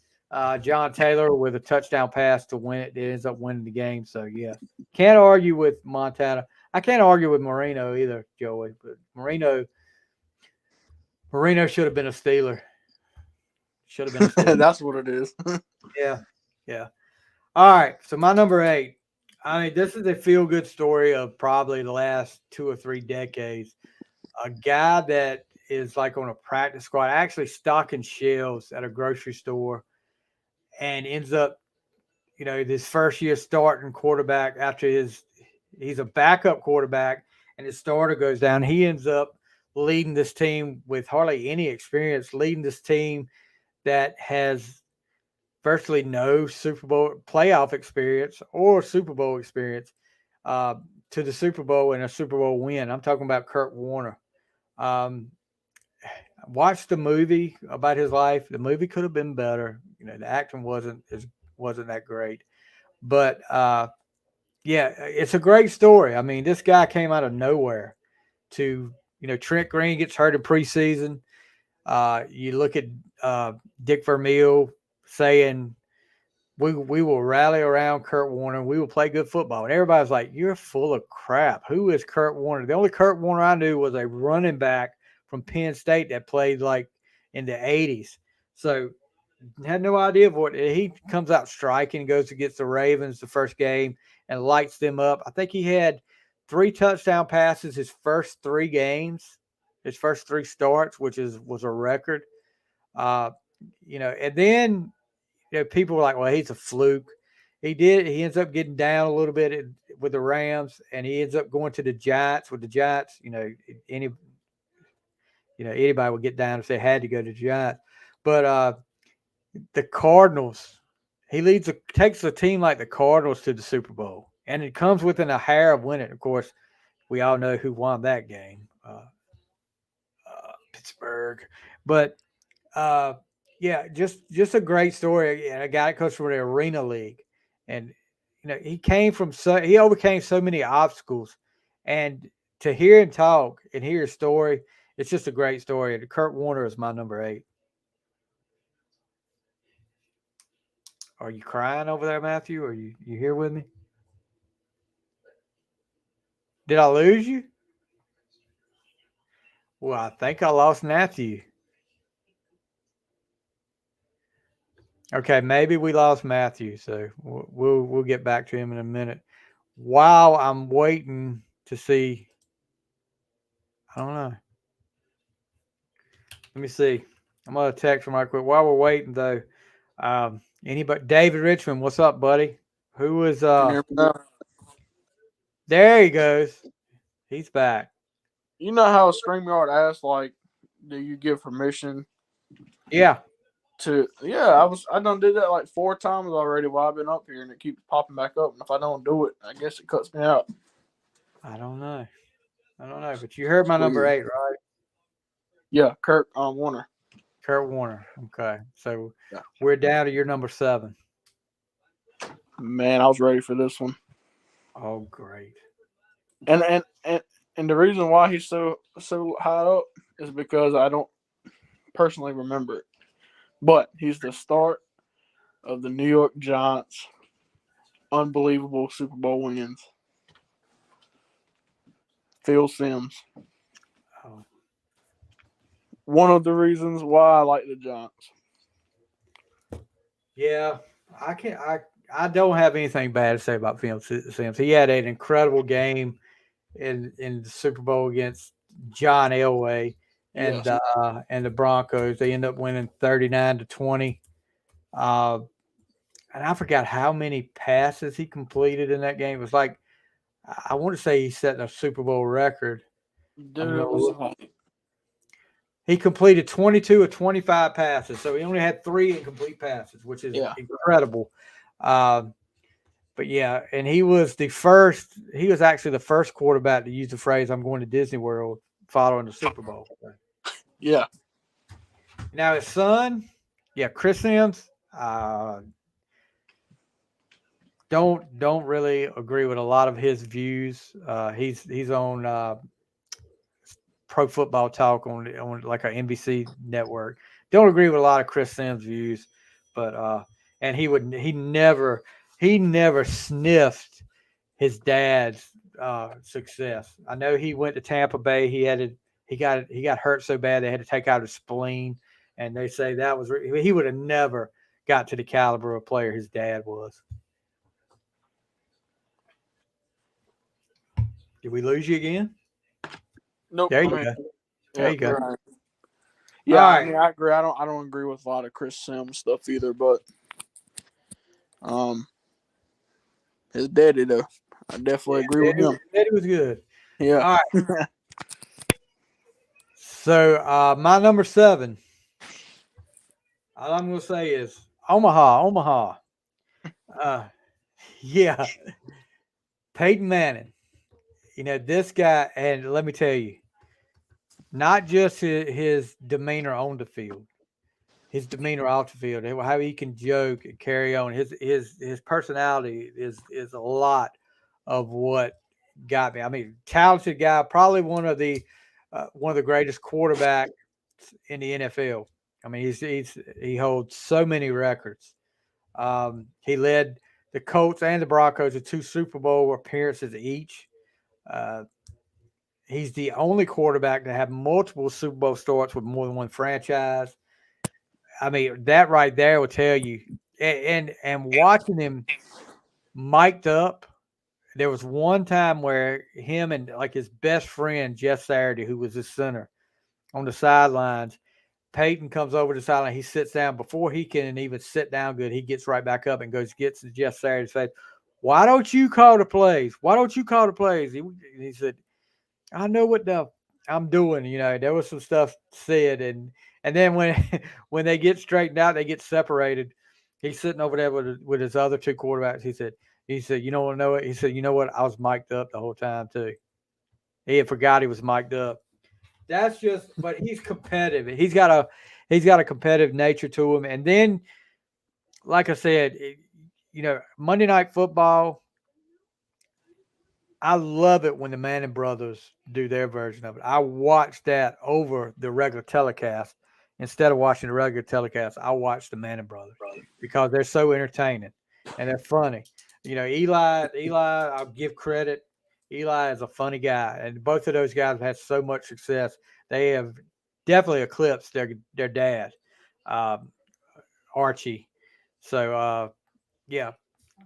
John Taylor with a touchdown pass to win it. It ends up winning the game. So yeah, can't argue with Montana. I can't argue with Marino either, Joey. But Marino should have been a Steeler. Should have been a Steeler. That's what it is. Yeah, yeah. All right. So my number 8. I mean, this is a feel good story of probably the last 2 or 3 decades. A guy that is like on a practice squad, actually stocking shelves at a grocery store, and ends up, this first year starting quarterback after he's a backup quarterback, and his starter goes down. He ends up leading this team with hardly any experience, leading this team that has virtually no Super Bowl playoff experience or Super Bowl experience uh, to the Super Bowl and a Super Bowl win. I'm talking about Kurt Warner. Um, watched the movie about his life. The movie could have been better. The acting wasn't that great, but yeah, it's a great story. I mean, this guy came out of nowhere to Trent Green gets hurt in preseason. You look at Dick Vermeil saying we will rally around Kurt Warner. We will play good football. And everybody's like, "You're full of crap. Who is Kurt Warner?" The only Kurt Warner I knew was a running back from Penn State that played like in the 80s. So had no idea of what he comes out striking, goes against the Ravens the first game and lights them up. I think he had 3 touchdown passes his first 3 games, his first 3 starts, which was a record. Uh, and then people were like, "Well, he's a fluke." He ends up getting down a little bit with the Rams, and he ends up going to the Giants. With the Giants, anybody would get down if they had to go to the Giants. But the Cardinals, takes a team like the Cardinals to the Super Bowl, and it comes within a hair of winning. Of course, we all know who won that game, Pittsburgh. But uh, yeah, just a great story. And a guy that comes from the Arena League, and he overcame so many obstacles, and to hear him talk and hear his story, it's just a great story. And Kurt Warner is my number 8. Are you crying over there, Matthew? Are you here with me? Did I lose you? Well, I think I lost Matthew. Okay, maybe we lost Matthew, so we'll get back to him in a minute. While I'm waiting to see, I don't know. Let me see. I'm gonna text him right quick. While we're waiting, though, anybody? David Richmond, what's up, buddy? Who was Can you hear me now? There he goes. He's back. You know how StreamYard asks, like, do you give permission Yeah. to? Yeah, I done did that like 4 times already while I've been up here, and it keeps popping back up. And if I don't do it, I guess it cuts me out. I don't know. But you heard my It's number weird. 8, right? Yeah, Kurt Warner. Kurt Warner. Okay, so Yeah. we're down to your number 7. Man, I was ready for this one. Oh, great. And the reason why he's so high up is because I don't personally remember it. But he's the start of the New York Giants' unbelievable Super Bowl wins. Phil Simms. Oh. One of the reasons why I like the Giants. Yeah, I don't have anything bad to say about Phil Simms. He had an incredible game in the Super Bowl against John Elway and Yes. and the Broncos. They end up winning 39-20. And I forgot how many passes he completed in that game. It was like I want to say he set a Super Bowl record. Dude, it was like, He completed 22 of 25 passes, so he only had 3 incomplete passes, which is incredible. But yeah, and he was actually the first quarterback to use the phrase, "I'm going to Disney World," following the Super Bowl. yeah. Now his son, Chris Sims, don't really agree with a lot of his views. He's on Pro Football Talk on like an NBC network. Don't agree with a lot of Chris Sims' views, but and he never sniffed his dad's success. I know he went to Tampa Bay. He got hurt so bad they had to take out his spleen, and they say that was he would have never got to the caliber of player his dad was. Did we lose you again? Nope. There you go. There you go. Right. Yeah, Right. I mean, I agree. I don't agree with a lot of Chris Sims stuff either, but his daddy though, I definitely agree with him. Daddy was good. Yeah. All right. So my number 7, all I'm gonna say is Omaha. Yeah, Peyton Manning. You know this guy, and let me tell you, not just his demeanor on the field, his demeanor off the field, how he can joke and carry on. His personality is a lot of what got me. I mean, talented guy, probably one of the greatest quarterbacks in the NFL. I mean, he holds so many records. He led the Colts and the Broncos to 2 Super Bowl appearances each. He's the only quarterback to have multiple Super Bowl starts with more than one franchise. I mean, that right there will tell you. And watching him mic'd up, there was one time where him and like his best friend Jeff Saturday, who was his center, on the sidelines. Peyton comes over the sideline. He sits down before he can even sit down good. He gets right back up and gets to Jeff Saturday's face. Why don't you call the plays? Why don't you call the plays? He said, I know what I'm doing. You know, there was some stuff said, and then when they get straightened out, they get separated. He's sitting over there with his other 2 quarterbacks. He said, you don't know it. He said, you know what? I was mic'd up the whole time too. He had forgot he was mic'd up. That's just, but he's competitive. He's got a competitive nature to him. And then, like I said, Monday Night Football, I love it when the Manning brothers do their version of it. I watch that over the regular telecast. instead of watching the regular telecast, I watch the Manning brothers because they're so entertaining and they're funny. Eli, I'll give credit. Eli is a funny guy, and both of those guys have had so much success. They have definitely eclipsed their dad, um, Archie. So yeah,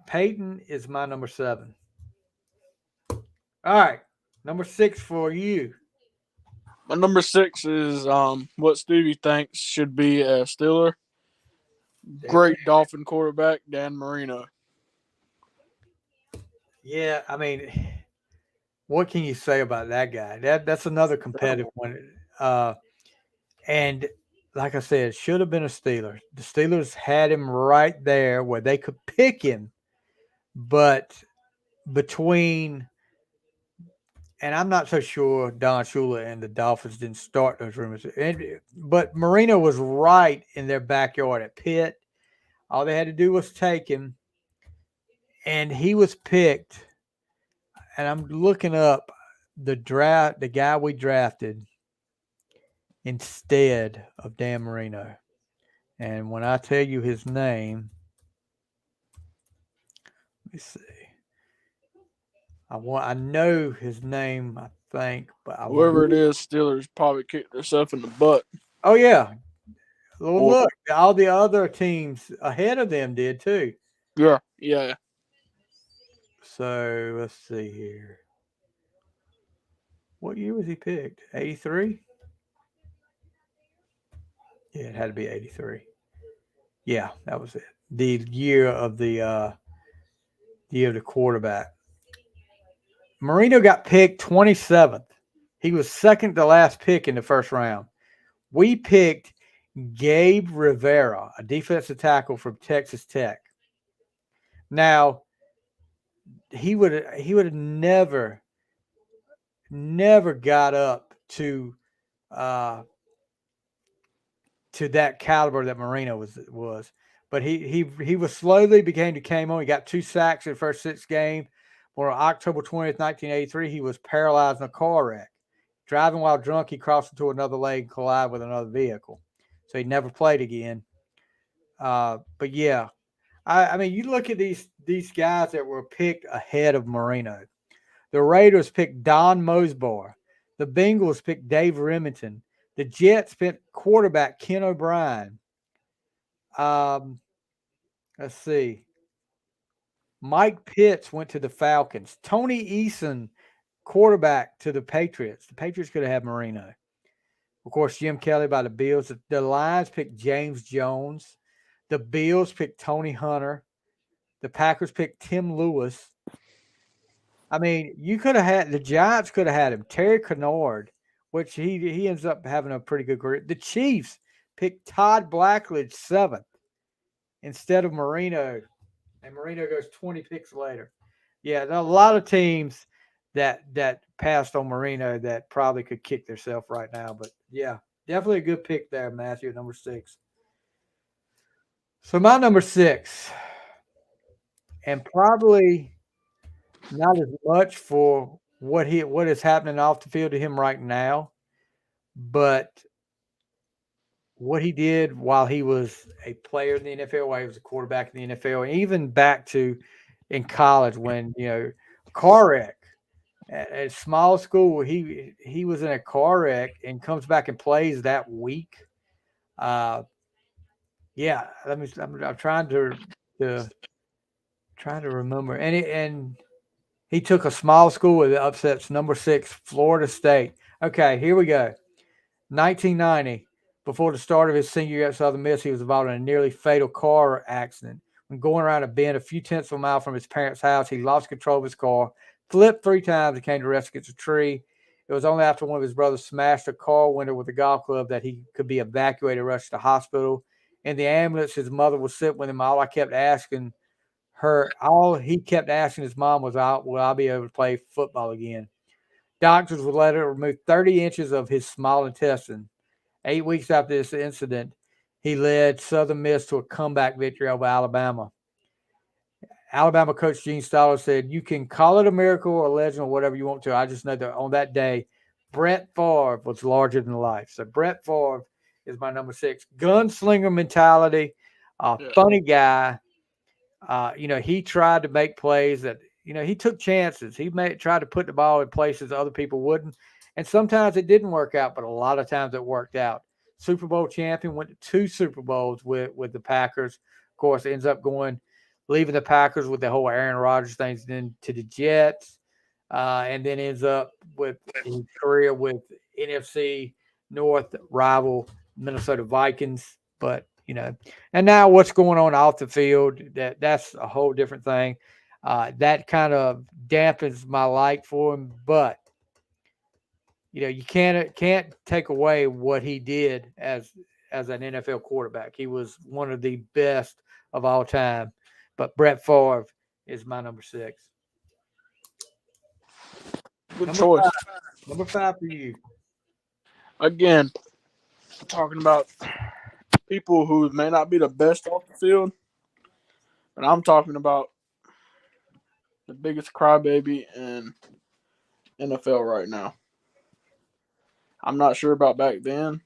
Peyton is my number 7. All right, number 6 for you. My number 6 is what Stevie thinks should be a Steeler. Great Dolphin quarterback, Dan Marino. Yeah, I mean, what can you say about that guy? That's another competitive one. And like I said, should have been a Steeler. The Steelers had him right there where they could pick him, but between and I'm not so sure Don Shula and the Dolphins didn't start those rumors. But Marino was right in their backyard at Pitt. All they had to do was take him, and he was picked. And I'm looking up the guy we drafted instead of Dan Marino. And when I tell you his name, let me see. I know his name, I think, but I want. Whoever it is, Steelers probably kicked themselves in the butt. Oh yeah. Well, look, all the other teams ahead of them did too. Yeah. So let's see here. What year was he picked? 83? Yeah, it had to be 83. Yeah, that was it. The year of the quarterback. Marino got picked 27th. He was second to last pick in the first round. We picked Gabe Rivera, a defensive tackle from Texas Tech. Now, he would have never got up to that caliber that Marino was. But he was slowly came on. He got 2 sacks in the first 6 games. On October 20th, 1983, he was paralyzed in a car wreck. Driving while drunk, he crossed into another lane and collided with another vehicle. So he never played again. But yeah, I mean, you look at these guys that were picked ahead of Marino. The Raiders picked Don Mosbar. The Bengals picked Dave Remington. The Jets picked quarterback Ken O'Brien. Let's see. Mike Pitts went to the Falcons. Tony Eason, quarterback to the Patriots. The Patriots could have had Marino. Of course, Jim Kelly by the Bills. The Lions picked James Jones. The Bills picked Tony Hunter. The Packers picked Tim Lewis. I mean, you could have had the Giants could have had him. Terry Kennard, which he ends up having a pretty good career. The Chiefs picked Todd Blackledge 7th instead of Marino, and Marino goes 20 picks later. Yeah, there are a lot of teams that passed on Marino that probably could kick themselves right now. But yeah, definitely a good pick there, Matthew, number 6. So my number 6, and probably not as much for what is happening off the field to him right now, but what he did while he was a player in the NFL, while he was a quarterback in the NFL, and even back to in college when, car wreck at small school, he was in a car wreck and comes back and plays that week. Yeah, I'm trying to remember, and he took a small school that upsets number 6 Florida State. Okay, here we go. 1990, before the start of his senior year at Southern Miss, he was involved in a nearly fatal car accident. When going around a bend a few tenths of a mile from his parents' house, he lost control of his car, flipped 3 times, and came to rest against a tree. It was only after one of his brothers smashed a car window with a golf club that he could be evacuated, rushed to the hospital. In the ambulance, his mother was sitting with him. All he kept asking his mom was, will I be able to play football again? Doctors would let her remove 30 inches of his small intestine. 8 weeks after this incident, he led Southern Miss to a comeback victory over Alabama. Alabama coach Gene Stoller said, "You can call it a miracle or a legend or whatever you want to. I just know that on that day, Brett Favre was larger than life." So Brett Favre is my number 6. Gunslinger mentality, Yeah. funny guy. He tried to make plays that, he took chances. He tried to put the ball in places other people wouldn't. And sometimes it didn't work out, but a lot of times it worked out. Super Bowl champion, went to 2 Super Bowls with the Packers. Of course, ends up leaving the Packers with the whole Aaron Rodgers thing, then to the Jets, and then ends up with his career with NFC North rival Minnesota Vikings. But and now what's going on off the field, that's a whole different thing. That kind of dampens my like for him, but you can't take away what he did as an NFL quarterback. He was one of the best of all time. But Brett Favre is my number 6. Good Number choice. 5. Number 5 for you. Again, talking about people who may not be the best off the field, but I'm talking about the biggest crybaby in NFL right now. I'm not sure about back then,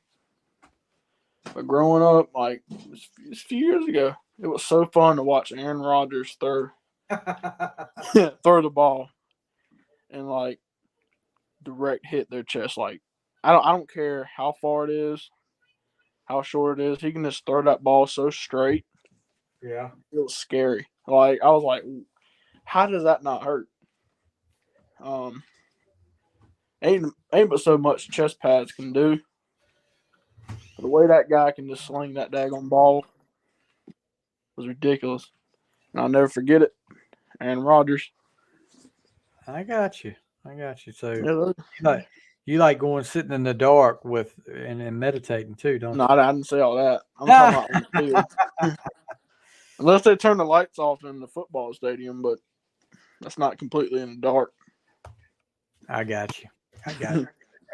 but growing up, like a few years ago, it was so fun to watch Aaron Rodgers throw the ball and like direct hit their chest. Like I don't care how far it is, how short it is. He can just throw that ball so straight. Yeah. It was scary. Like I was like, how does that not hurt? Ain't but so much chest pads can do. But the way that guy can just sling that daggone ball was ridiculous. And I'll never forget it. Aaron Rodgers. I got you. So Yeah, you like going sitting in the dark and meditating too, don't no, you? I didn't say all that. I'm talking about on the field. Unless they turn the lights off in the football stadium, but that's not completely in the dark. I got you.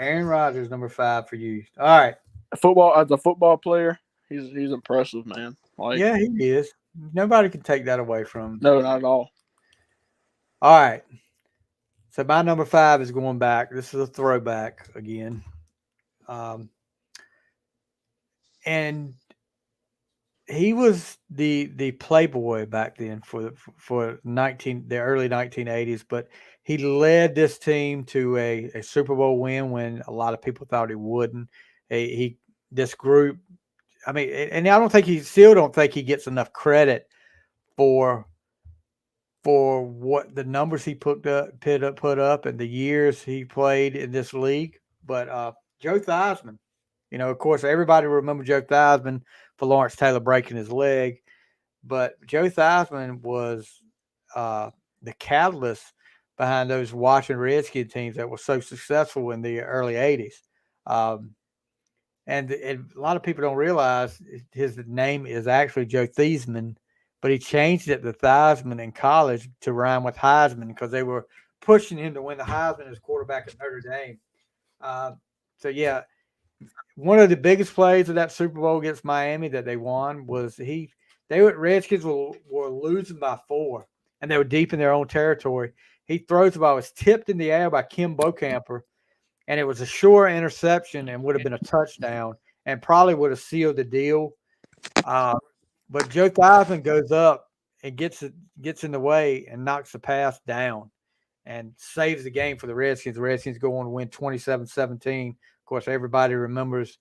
Aaron Rodgers, number 5 for you. All right. As a football player, he's impressive, man. Like, Yeah, he is. Nobody can take that away from him. no, not at all. All right. So my number 5 is going back. This is a throwback again. And he was the playboy back then for the early 1980s, but he led this team to a Super Bowl win when a lot of people thought he wouldn't. This group, I mean, and I don't think he gets enough credit for what the numbers he put up and the years he played in this league. But Joe Theismann, of course, everybody remember Joe Theismann for Lawrence Taylor breaking his leg, but Joe Theismann was the catalyst behind those Washington Redskins teams that were so successful in the early '80s. And a lot of people don't realize his name is actually Joe Theismann, but he changed it to Theismann in college to rhyme with Heisman because they were pushing him to win the Heisman as quarterback at Notre Dame. So, yeah, one of the biggest plays of that Super Bowl against Miami that they won was Redskins were losing by 4, and they were deep in their own territory. He throws the ball. It was tipped in the air by Kim Bocamper, and it was a sure interception and would have been a touchdown and probably would have sealed the deal. But Joe Theismann goes up and gets in the way and knocks the pass down and saves the game for the Redskins. The Redskins go on to win 27-17. Of course, everybody remembers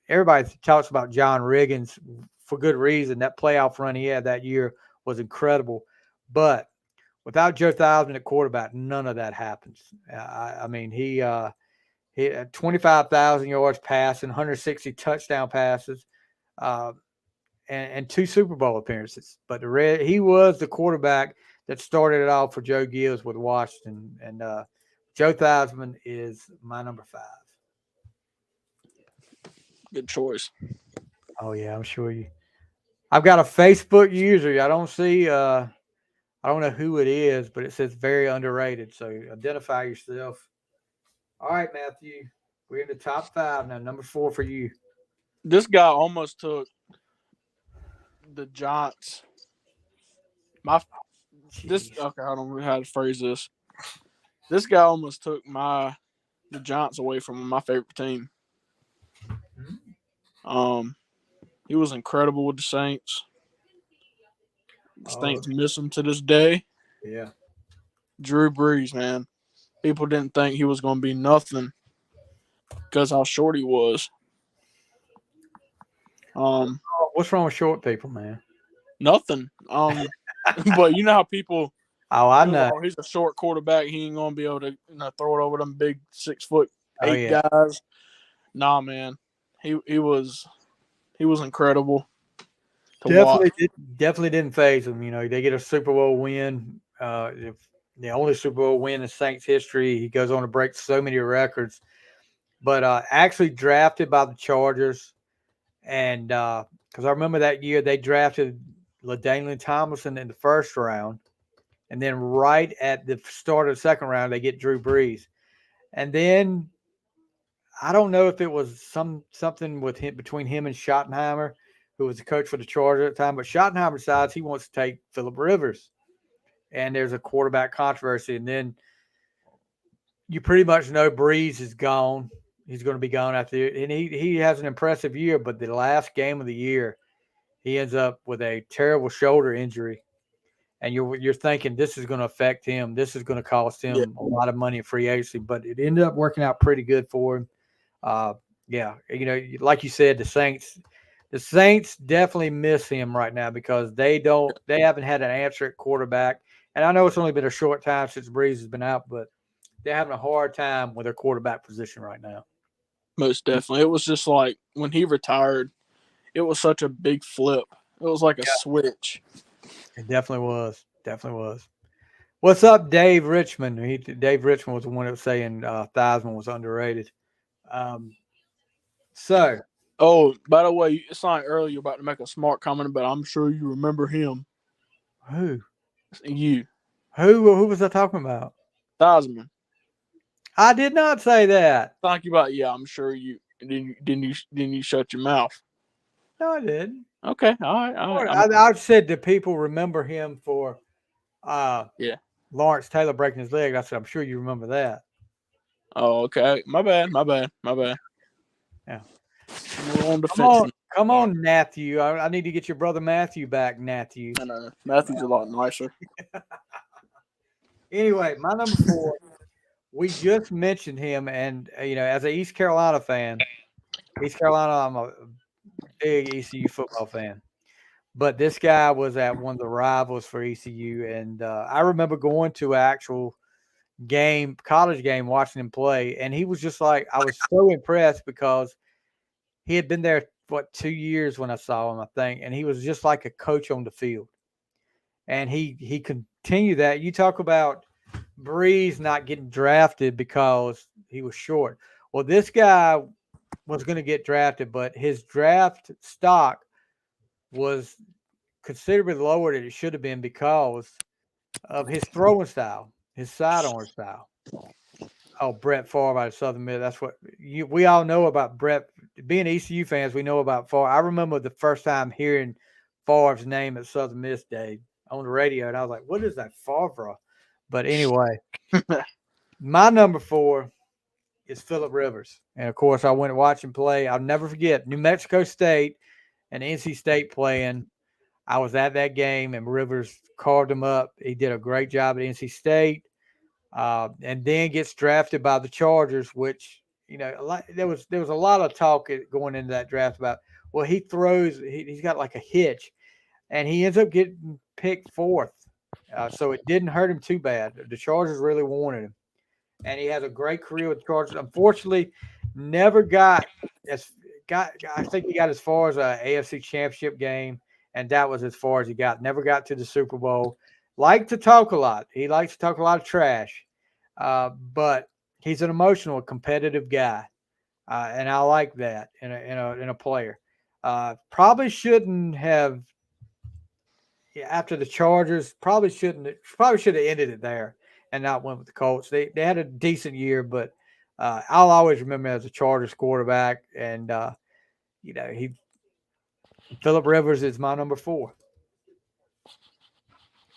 everybody talks about John Riggins for good reason. That playoff run he had that year was incredible. But without Joe Theismann at quarterback, none of that happens. I mean, he had 25,000 yards passing, 160 touchdown passes, and 2 Super Bowl appearances. But he was the quarterback that started it all for Joe Gibbs with Washington. And Joe Theismann is my number 5. Good choice. Oh, yeah, I'm sure you. I've got a Facebook user. I don't see I don't know who it is, but it says very underrated. So identify yourself. All right, Matthew. We're in the top 5 now. Number 4 for you. This guy almost took the Giants. Okay, I don't know how to phrase this. This guy almost took the Giants away from my favorite team. He was incredible with the Saints. The Oh, Saints miss him to this day. yeah. Drew Brees, man. People didn't think he was going to be nothing because how short he was. What's wrong with short people, man? Nothing. But you know how people Oh, I feel, know. oh, he's a short quarterback. He ain't going to be able to throw it over them big 6'8" Oh, yeah. guys. Nah, man. He was incredible to watch. Definitely didn't phase them. You know, they get a Super Bowl win. The only Super Bowl win in Saints history. He goes on to break so many records. But actually drafted by the Chargers. And because I remember that year they drafted LaDainian Tomlinson in the first round. And then right at the start of the second round, they get Drew Brees. And then I don't know if it was something with him between him and Schottenheimer, who was the coach for the Chargers at the time. But Schottenheimer decides he wants to take Phillip Rivers, and there's a quarterback controversy. And then you pretty much know Brees is gone. He's going to be gone after, and he has an impressive year. But the last game of the year, he ends up with a terrible shoulder injury, and you're thinking this is going to affect him. This is going to cost him a lot of money in free agency. But it ended up working out pretty good for him. Yeah, you know, like you said, the Saints definitely miss him right now because they haven't had an answer at quarterback. And I know it's only been a short time since Breeze has been out, but they're having a hard time with their quarterback position right now. Most definitely. It was just like when he retired, it was such a big flip. It was like a switch. It definitely was. Definitely was. What's up, Dave Richmond? Dave Richmond was the one that was saying Theismann was underrated. So, oh, by the way, it's not earlier you're about to make a smart comment, but I'm sure you remember him. who You. who was I talking about? Theismann. I did not say that. Thank you about I'm sure you didn't you shut your mouth. No, I didn't. Okay, all right. I said, do people remember him for Yeah. Lawrence Taylor breaking his leg? I said, I'm sure you remember that. Oh, okay. My bad. Yeah. We're on the fence. Come on, Matthew. I need to get your brother Matthew back, Matthew. I know. Matthew's a lot nicer. Anyway, my number 4, we just mentioned him, and you know, as an East Carolina fan, I'm a big ECU football fan. But this guy was at one of the rivals for ECU, and I remember going to an actual college game, watching him play, and he was just like, I was so impressed because he had been there 2 years when I saw him, I think, and he was just like a coach on the field. And he continued that. You talk about Breeze not getting drafted because he was short. Well, this guy was going to get drafted, but his draft stock was considerably lower than it should have been because of his throwing style, his sidearm style. Oh, Brett Favre out of Southern Miss. That's what we all know about Brett. Being ECU fans, we know about Favre. I remember the first time hearing Favre's name at Southern Miss Day on the radio, and I was like, what is that Favre? But anyway, my number 4 is Phillip Rivers. And, of course, I went to watch him play. I'll never forget New Mexico State and NC State playing. I was at that game, and Rivers carved him up. He did a great job at NC State. And then gets drafted by the Chargers, which, you know, there was a lot of talk going into that draft about, well, he's got like a hitch, and he ends up getting picked 4th. So it didn't hurt him too bad. The Chargers really wanted him, and he has a great career with the Chargers. Unfortunately, never I think he got as far as an AFC Championship game, and that was as far as he got. Never got to the Super Bowl. Liked to talk a lot. He likes to talk a lot of trash, but he's an emotional, competitive guy, and I like that in a player. Probably shouldn't have. After the Chargers, probably should have ended it there and not went with the Colts. They had a decent year, but I'll always remember him as a Chargers quarterback, and you know, Phillip Rivers is my number 4.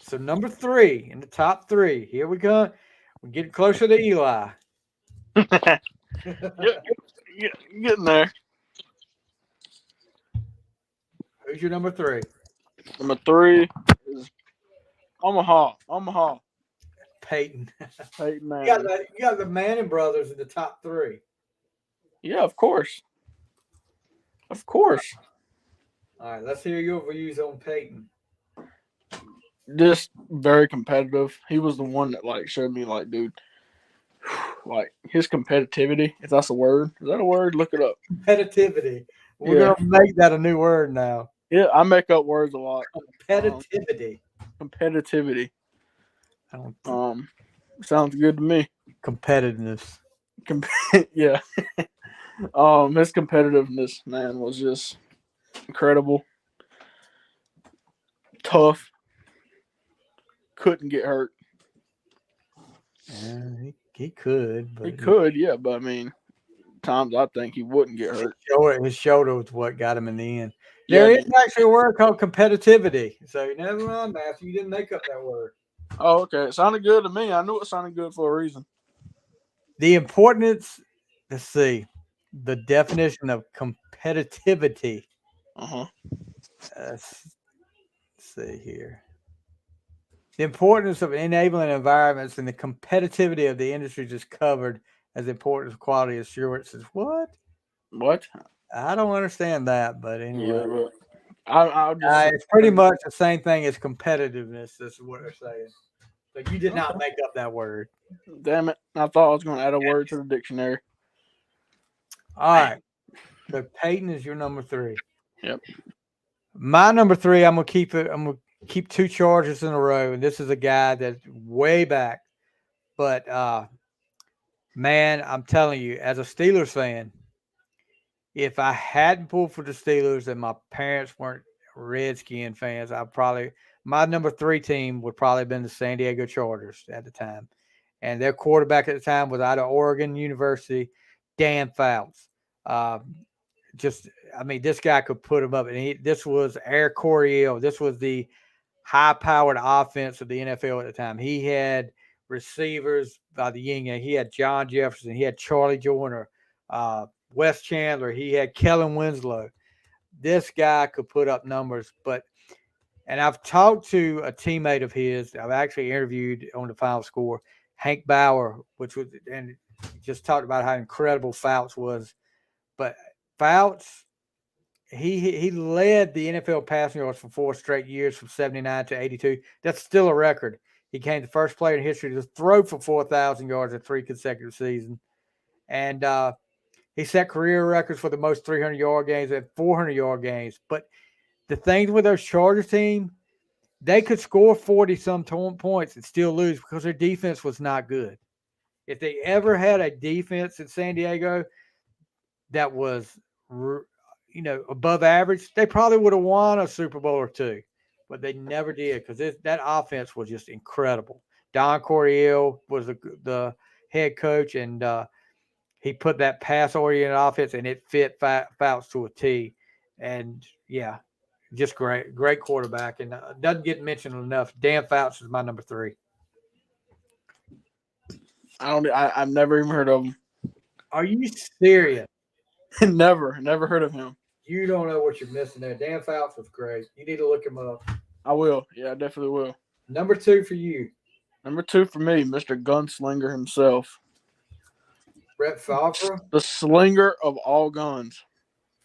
So number 3 in the top 3. Here we go. We're getting closer to Eli. Getting there. Who's your number 3? Number 3 is Omaha. Omaha. Peyton. Peyton You Manning. got the Manning brothers in the top 3. Yeah, of course. Of course. All right, let's hear your views on Peyton. Just very competitive. He was the one that showed me dude, his competitivity. If that's a word, is that a word? Look it up. Competitivity. We're gonna make that a new word now. Yeah, I make up words a lot. Competitivity. Competitivity. I don't Sounds good to me. competitiveness. Yeah. His competitiveness, man, was just incredible. Tough. Couldn't get hurt. He could, but He could, yeah, but I mean, times I think he wouldn't get hurt. his shoulder was what got him in the end. Yeah, There is actually a word called competitivity. So never mind, Matthew. You didn't make up that word. Oh, okay. It sounded good to me. I knew it sounded good for a reason. The importance, let's see, the definition of competitivity. Let's see here. The importance of enabling environments and the competitivity of the industry just covered as important as quality assurances. What? What? I don't understand that, but anyway. Yeah, but I'll just It's pretty much the same thing as competitiveness. That's what they're saying. But you did not make up that word. Damn it. I thought I was going to add a word to the dictionary. All right. So Peyton is your number 3. Yep. My number 3, I'm gonna keep 2 Chargers in a row, and this is a guy that's way back. But man, I'm telling you, as a Steelers fan, if I hadn't pulled for the Steelers and my parents weren't Redskin fans, my number 3 team would probably have been the San Diego Chargers at the time. And their quarterback at the time was out of Oregon University, Dan Fouts. This guy could put him up. And this was Air Coryell. This was the high-powered offense of the NFL at the time. He had receivers by the yin yang. He had John Jefferson. He had Charlie Joyner, Wes Chandler. He had Kellen Winslow. This guy could put up numbers. And I've talked to a teammate of his. I've actually interviewed on the Final Score, Hank Bauer, and just talked about how incredible Fouts was. But Fouts, he led the NFL passing yards for 4 straight years from 79 to 82. That's still a record. He became the first player in history to throw for 4,000 yards in 3 consecutive seasons. And he set career records for the most 300-yard games and 400-yard games. But the thing with those Chargers team, they could score 40-some points and still lose because their defense was not good. If they ever had a defense in San Diego that was above average, they probably would have won a Super Bowl or 2, but they never did because that offense was just incredible. Don Coryell was the head coach, and he put that pass-oriented offense, and it fit Fouts to a T. And, yeah, just great quarterback, and doesn't get mentioned enough. Dan Fouts is my number 3. I've never even heard of him. Are you serious? Never heard of him. You don't know what you're missing there. Dan Fouts was great. You need to look him up. I will. Yeah, I definitely will. Number 2 for you. Number 2 for me, Mr. Gunslinger himself. Brett Favre. The slinger of all guns.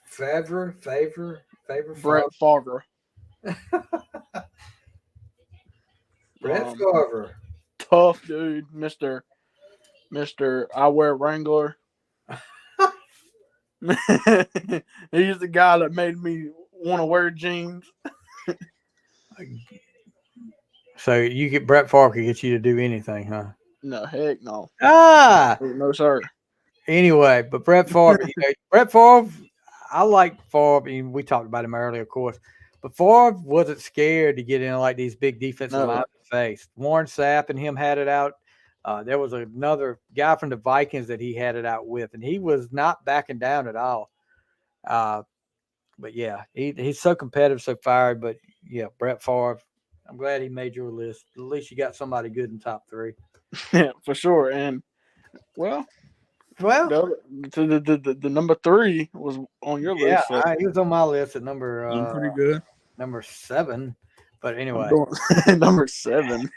Favre. Brett Favre. Brett Favre. Tough dude, Mr. I wear Wrangler. He's the guy that made me want to wear jeans. So you get Brett Favre could get you to do anything, huh? No, heck no. No, sir. Anyway, but Brett Favre, Brett Favre, I like Favre. I mean, we talked about him earlier, of course. But Favre wasn't scared to get in like these big defensive lines face. Warren Sapp and him had it out. There was another guy from the Vikings that he had it out with, and he was not backing down at all. But yeah, he's so competitive, so fiery. But yeah, Brett Favre, I'm glad he made your list. At least you got somebody good in top 3. Yeah, for sure. And well, Well, the number 3 was on your yeah, list. So he was on my list at I'm pretty good. number 7. But I'm anyway, going number 7.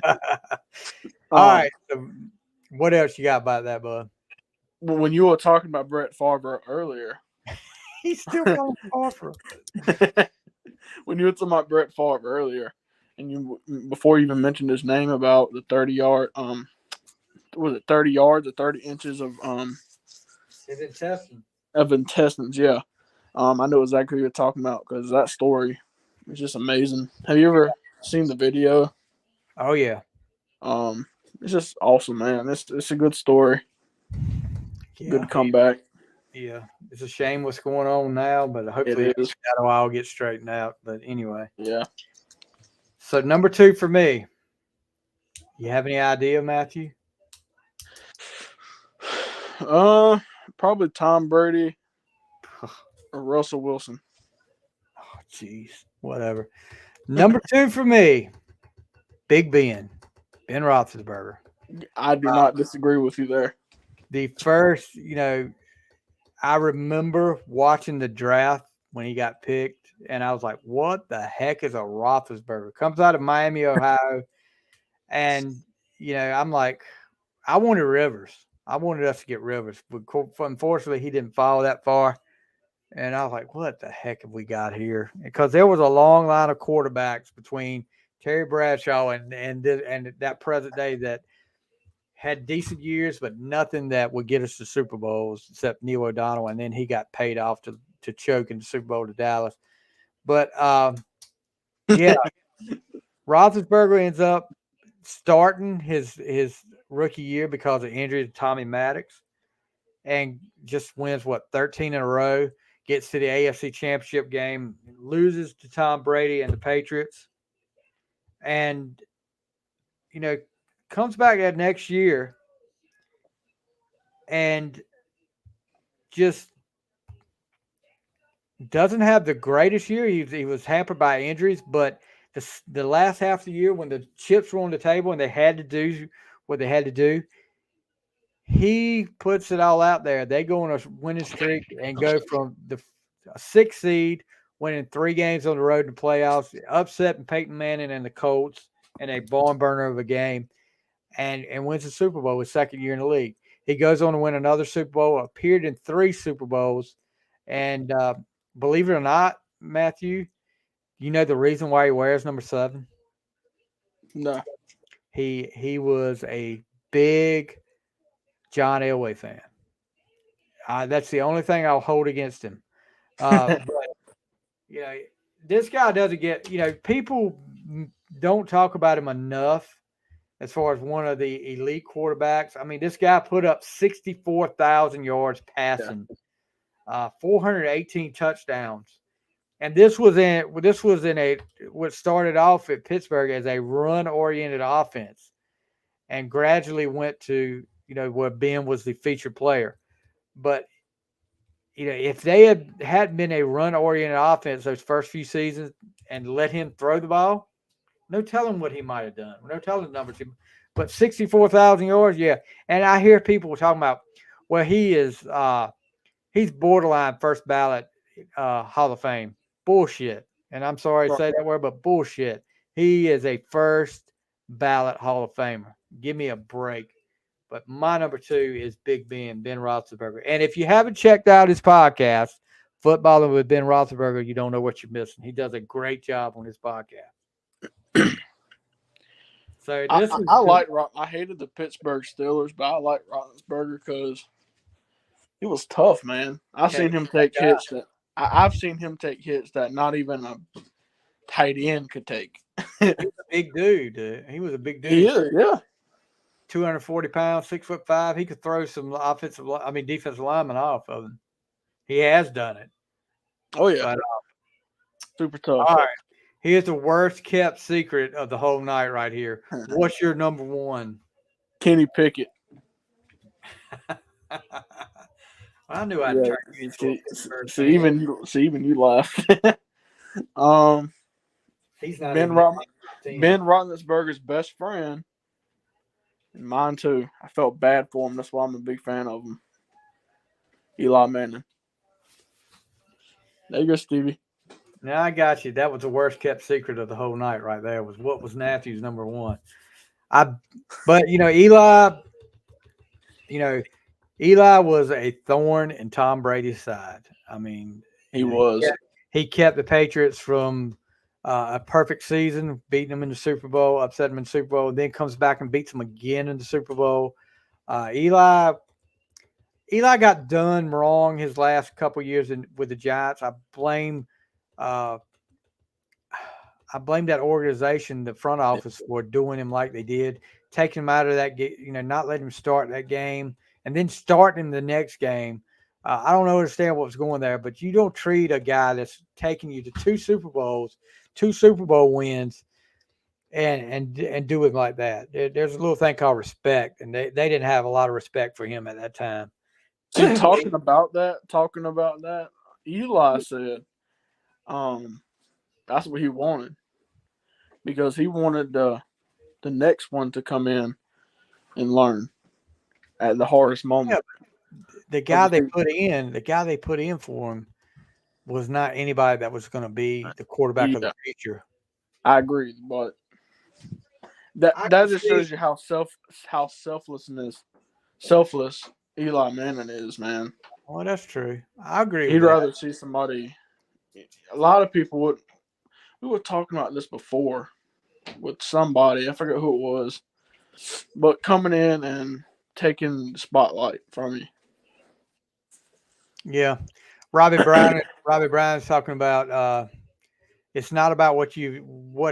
all right. So what else you got about that, bud? When you were talking about Brett Favre earlier, He's still going offer. when you were talking about Brett Favre earlier, and you before you even mentioned his name about the 30-yard, was it 30 yards or 30 inches His intestines. of intestines? Yeah, I know exactly who you're talking about because that story is just amazing. Have you ever seen the video? Oh yeah. It's just awesome, man. It's a good story. Yeah. Good comeback. Yeah. It's a shame what's going on now, but hopefully It is. that'll all get straightened out. But anyway. Yeah. So number 2 for me. You have any idea, Matthew? Probably Tom Brady or Russell Wilson. Oh, jeez. Whatever. Number 2 for me. Big Ben Roethlisberger. I do not disagree with you there. The first, I remember watching the draft when he got picked, and I was like, what the heck is a Roethlisberger? Comes out of Miami, Ohio, and, I'm like, I wanted Rivers. I wanted us to get Rivers, but unfortunately, he didn't follow that far. And I was like, what the heck have we got here? Because there was a long line of quarterbacks between Terry Bradshaw and that present day that had decent years, but nothing that would get us to Super Bowls except Neil O'Donnell. And then he got paid off to choke in the Super Bowl to Dallas. But, yeah, Roethlisberger ends up starting his rookie year because of injury to Tommy Maddox and just wins, 13 in a row, gets to the AFC Championship game, loses to Tom Brady and the Patriots, and, comes back that next year and just doesn't have the greatest year. He was hampered by injuries, but the last half of the year when the chips were on the table and they had to do what they had to do, he puts it all out there. They go on a winning streak and go from the 6th seed, winning 3 games on the road in the playoffs, upsetting Peyton Manning and the Colts in a barn burner of a game, and wins the Super Bowl his second year in the league. He goes on to win another Super Bowl, appeared in 3 Super Bowls, and believe it or not, Matthew, you know the reason why he wears number 7? No. He was a big John Elway fan. That's the only thing I'll hold against him. But, this guy doesn't get, people don't talk about him enough as far as one of the elite quarterbacks. I mean, this guy put up 64,000 yards passing, 418 touchdowns. And this was in what started off at Pittsburgh as a run-oriented offense and gradually went to, where Ben was the featured player. But, if they hadn't been a run-oriented offense those first few seasons and let him throw the ball, no telling what he might have done. No telling the numbers. But 64,000 yards, yeah. And I hear people talking about, well, he's borderline first ballot Hall of Fame. Bullshit. And I'm sorry to say that word, but bullshit. He is a first ballot Hall of Famer. Give me a break. But my number 2 is Big Ben Roethlisberger. And if you haven't checked out his podcast, Footballing with Ben Roethlisberger, you don't know what you're missing. He does a great job on his podcast. So this I hated the Pittsburgh Steelers, but I like Roethlisberger because he was tough, man. I've seen him take hits that not even a tight end could take. He was a big dude. He was a big dude. He is, yeah. 240 pounds, 6'5". He could throw some defensive linemen off of him. He has done it. Oh yeah, but, super tough. All right, here's the worst kept secret of the whole night right here. What's your number 1? Kenny Pickett. I knew I'd turn you into even you laughed. He's not Ben Roethlisberger's best friend And mine too. I felt bad for him. That's why I'm a big fan of him. Eli Manning. There you go, Stevie. Now I got you. That was the worst kept secret of the whole night, right there. Was what was Matthew's number one. But Eli. You know, Eli was a thorn in Tom Brady's side. I mean, He was. he kept the Patriots from a perfect season, beating them in the Super Bowl, upset them in the Super Bowl, then comes back and beats them again in the Super Bowl. Eli got done wrong his last couple years with the Giants. Uh, I blame that organization, the front office, for doing him like they did, taking him out of that game, not letting him start that game, and then starting him the next game. I don't understand what was going there, but you don't treat a guy that's taking you to two Super Bowl wins, and do it like that. There's a little thing called respect, and they didn't have a lot of respect for him at that time. See, talking about that, Eli said, that's what he wanted because he wanted the next one to come in and learn at the hardest moment. Yeah, the guy they put in for him was not anybody that was going to be the quarterback of the future. I agree, but that just shows you how selfless Eli Manning is, man. Well, that's true. I agree. He'd rather see somebody. A lot of people would. We were talking about this before with somebody. I forget who it was, but coming in and taking the spotlight from you. Yeah, Robbie Brown's talking about. It's not about what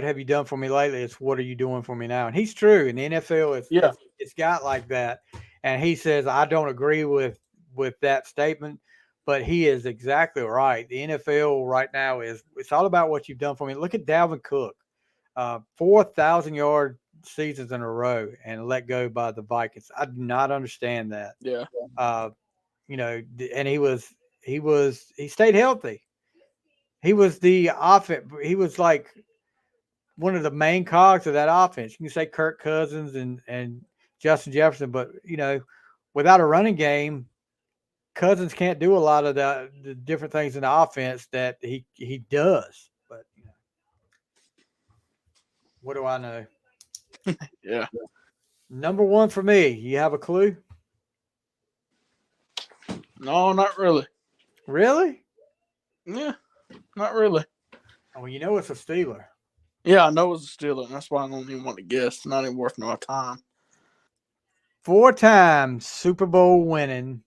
have you done for me lately. It's what are you doing for me now. And he's true. In the NFL, it's got like that. And he says I don't agree with that statement, but he is exactly right. The NFL right now it's all about what you've done for me. Look at Dalvin Cook, 4,000-yard seasons in a row and let go by the Vikings. I do not understand that. Yeah. And he stayed healthy. He was the offense. He was like one of the main cogs of that offense. You can say Kirk Cousins and Justin Jefferson, but without a running game, Cousins can't do a lot of the different things in the offense that he does. But what do I know? Yeah. Number one for me. You have a clue? No, not really. Really? Yeah, not really. Oh, it's a Steeler. Yeah, I know it's a Steeler, and that's why I don't even want to guess. It's not even worth no time. 4-time Super Bowl winning,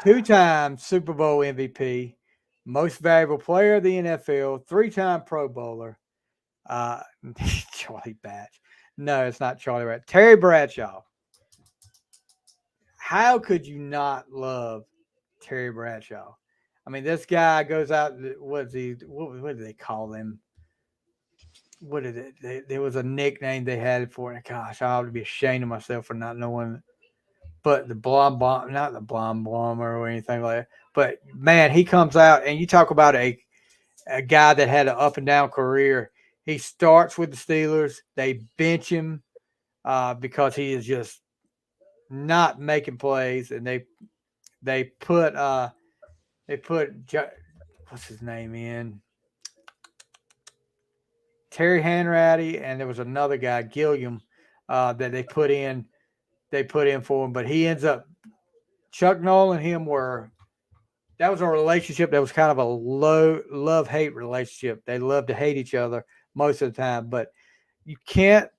2-time Super Bowl MVP, most valuable player of the NFL, 3-time Pro Bowler. Charlie Batch. No, it's not Charlie Batch. Terry Bradshaw. How could you not love Terry Bradshaw? I mean, this guy goes out. What did they call him? What did it? There was a nickname they had for it. Gosh, I ought to be ashamed of myself for not knowing. But the blonde bomb, not the blonde bomber or anything like that. But man, he comes out and you talk about a guy that had an up and down career. He starts with the Steelers. They bench him because he is just not making plays, and they put what's his name in Terry Hanratty, and there was another guy Gilliam that they put in for him, but he ends up Chuck Noll and him that was a relationship that was kind of a low love-hate relationship. They loved to hate each other most of the time, but you can't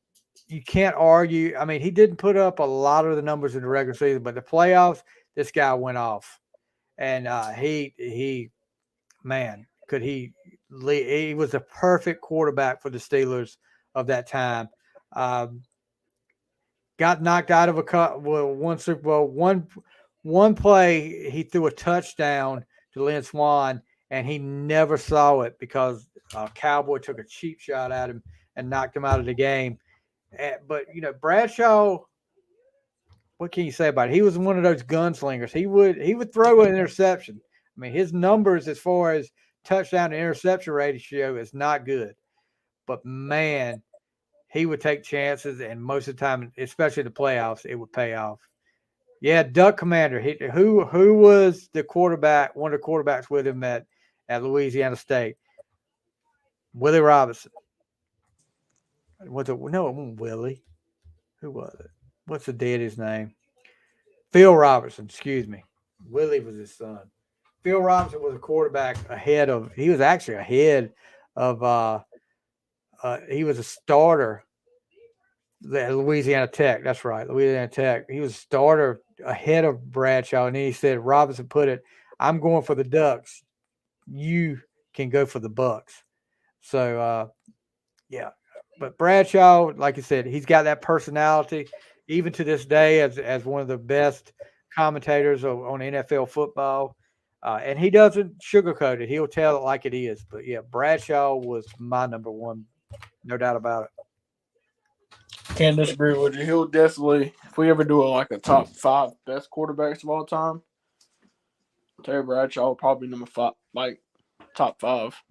argue. I mean, he didn't put up a lot of the numbers in the regular season, but the playoffs, this guy went off. And he was the perfect quarterback for the Steelers of that time. Got knocked out of one Super Bowl. One play, he threw a touchdown to Lynn Swann, and he never saw it because Cowboy took a cheap shot at him and knocked him out of the game. But Bradshaw, what can you say about it? He was one of those gunslingers. He would throw an interception. I mean, his numbers as far as touchdown to interception ratio is not good. But man, he would take chances, and most of the time, especially the playoffs, it would pay off. Yeah, Duck Commander. Who was the quarterback? One of the quarterbacks with him at Louisiana State. Willie Robinson. Was it? No, it wasn't Willie. Who was it? What's the daddy's name? Phil Robertson. Excuse me. Willie was his son. Phil Robinson was a quarterback ahead of. He was actually ahead of. He was a starter at Louisiana Tech. That's right, Louisiana Tech. He was a starter ahead of Bradshaw, and then he said Robinson put it, "I'm going for the Ducks. You can go for the Bucks." So yeah, but Bradshaw, like you said, he's got that personality, even to this day, as one of the best commentators on NFL football. And he doesn't sugarcoat it; he'll tell it like it is. But yeah, Bradshaw was my number one, no doubt about it. Can't disagree with you. He'll definitely, if we ever do a top 5 best quarterbacks of all time, Terry Bradshaw will probably be number 5, top 5.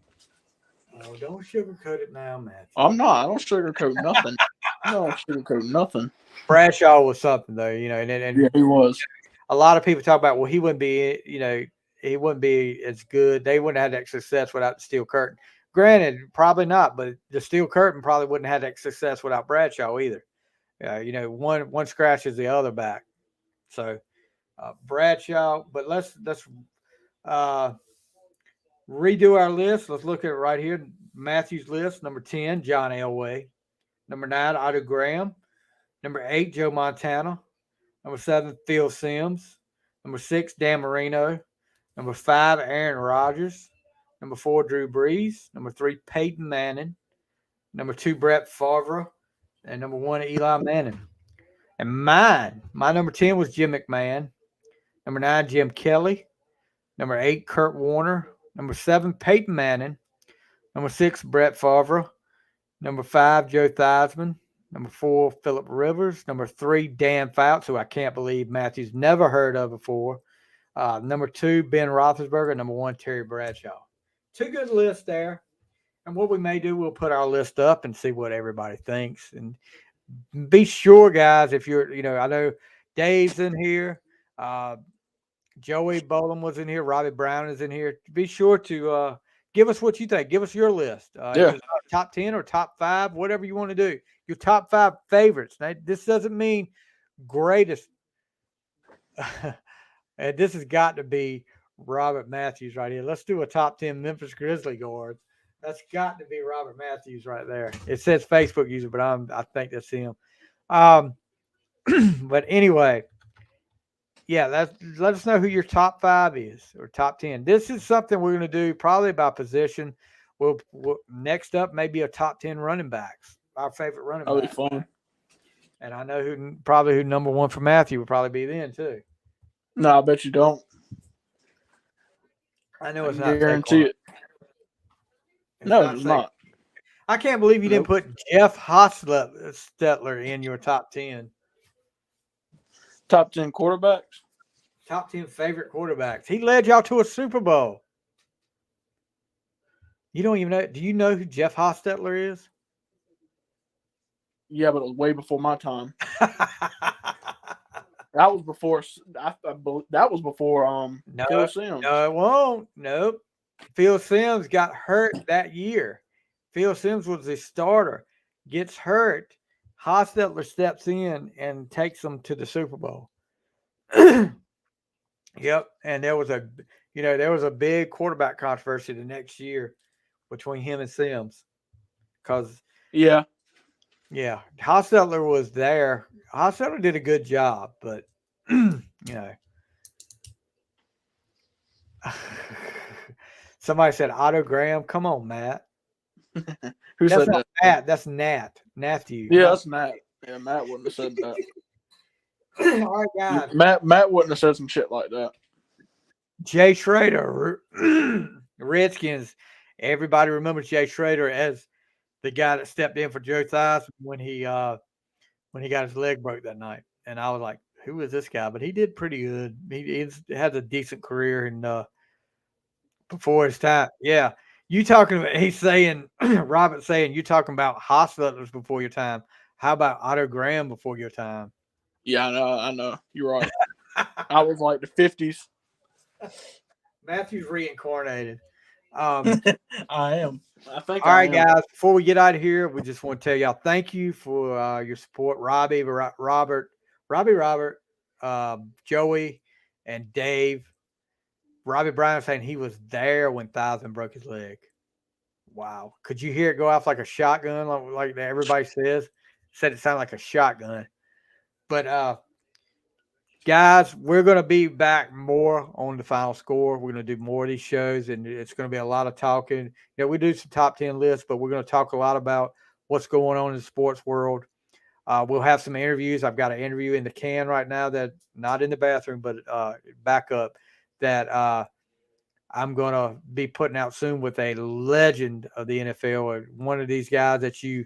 Oh, don't sugarcoat it now, Matthew. I'm not. I don't sugarcoat nothing. I don't sugarcoat nothing. Bradshaw was something though, and Yeah, he was. A lot of people talk about, well, he wouldn't be as good. They wouldn't have had that success without the steel curtain. Granted, probably not, but the steel curtain probably wouldn't have that success without Bradshaw either. One scratches the other back. So Bradshaw, but let's redo our list. Let's look at it right here. Matthew's list. Number 10, John Elway. Number 9, Otto Graham. Number 8, Joe Montana. Number 7, Phil Simms. Number 6, Dan Marino. Number 5, Aaron Rodgers. Number 4, Drew Brees. Number 3, Peyton Manning. Number 2, Brett Favre. And number 1, Eli Manning. And my number 10 was Jim McMahon. Number 9, Jim Kelly. Number 8, Kurt Warner. Number 7, Peyton Manning. Number 6, Brett Favre. Number 5, Joe Theismann. Number 4, Phillip Rivers. Number 3, Dan Fouts, who I can't believe Matthew's never heard of before. Number 2, Ben Roethlisberger. Number 1, Terry Bradshaw. 2 good lists there. And what we may do, we'll put our list up and see what everybody thinks. And be sure, guys, if you're, I know Dave's in here. Joey Bolam was in here. Robbie Brown is in here. Be sure to give us what you think. Give us your list. Yeah. Top 10 or top 5, whatever you want to do. Your top 5 favorites. Now, this doesn't mean greatest. And this has got to be Robert Matthews right here. Let's do a top 10 Memphis Grizzly guards. That's got to be Robert Matthews right there. It says Facebook user, but I think that's him. But anyway, yeah, let us know who your top 5 is or top 10. This is something we're going to do probably by position. We'll next up maybe a top 10 running backs. Our favorite running backs. That'll be fun. And I know who number 1 for Matthew would probably be then too. No, I bet you don't. I know it's not. Guarantee it. No, it's not. I can't believe you didn't put Jeff Hostetler in your top 10. Top 10 quarterbacks? Top 10 favorite quarterbacks. He led y'all to a Super Bowl. You don't even know. Do you know who Jeff Hostetler is? Yeah, but it was way before my time. That was before. That was before. Phil Simms. No, it won't. Nope. Phil Simms got hurt that year. Phil Simms was the starter. Gets hurt. Hostetler steps in and takes them to the Super Bowl. Yep. And there was a big quarterback controversy the next year between him and Simms. Yeah, Hostetler was there. Hostetler did a good job, but somebody said Otto Graham. Come on, Matt. Who that's said not that? Matt. That's Nat. Matthew. Yeah, that's Matt. Yeah, Matt wouldn't have said that. All right, guys. Matt wouldn't have said some shit like that. Jay Schrader, Redskins. Everybody remembers Jay Schrader as the guy that stepped in for Joe Theismann when he got his leg broke that night. And I was like, who is this guy? But he did pretty good. He had a decent career and before his time. Yeah. You talking about? He's saying, Robert saying, you talking about hospitals before your time. How about Otto Graham before your time? Yeah, I know. You're right. I was like the 50s. Matthew's reincarnated. I am. I think All I right, am. guys. Before we get out of here, we just want to tell y'all thank you for your support, Robert, Joey, and Dave. Robbie Brown saying he was there when Thousand broke his leg. Wow. Could you hear it go off like a shotgun, like everybody says? Said it sounded like a shotgun. But guys, we're going to be back more on the final score. We're going to do more of these shows, and it's going to be a lot of talking. We do some top 10 lists, but we're going to talk a lot about what's going on in the sports world. We'll have some interviews. I've got an interview in the can right now that not in the bathroom, but back up that I'm going to be putting out soon with a legend of the NFL, or one of these guys that you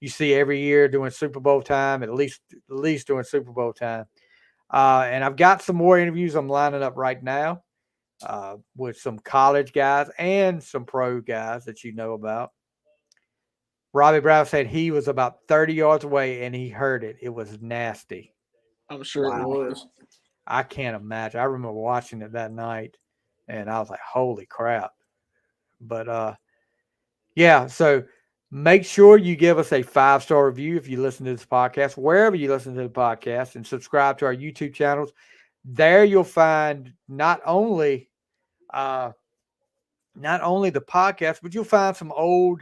see every year during Super Bowl time, at least during Super Bowl time. And I've got some more interviews I'm lining up right now with some college guys and some pro guys that you know about. Robbie Brown said he was about 30 yards away and he heard it. It was nasty. I'm sure it was. I can't imagine. I remember watching it that night and I was like, holy crap. But yeah, so make sure you give us a 5-star review if you listen to this podcast, wherever you listen to the podcast, and subscribe to our YouTube channels. There you'll find not only the podcast, but you'll find some old,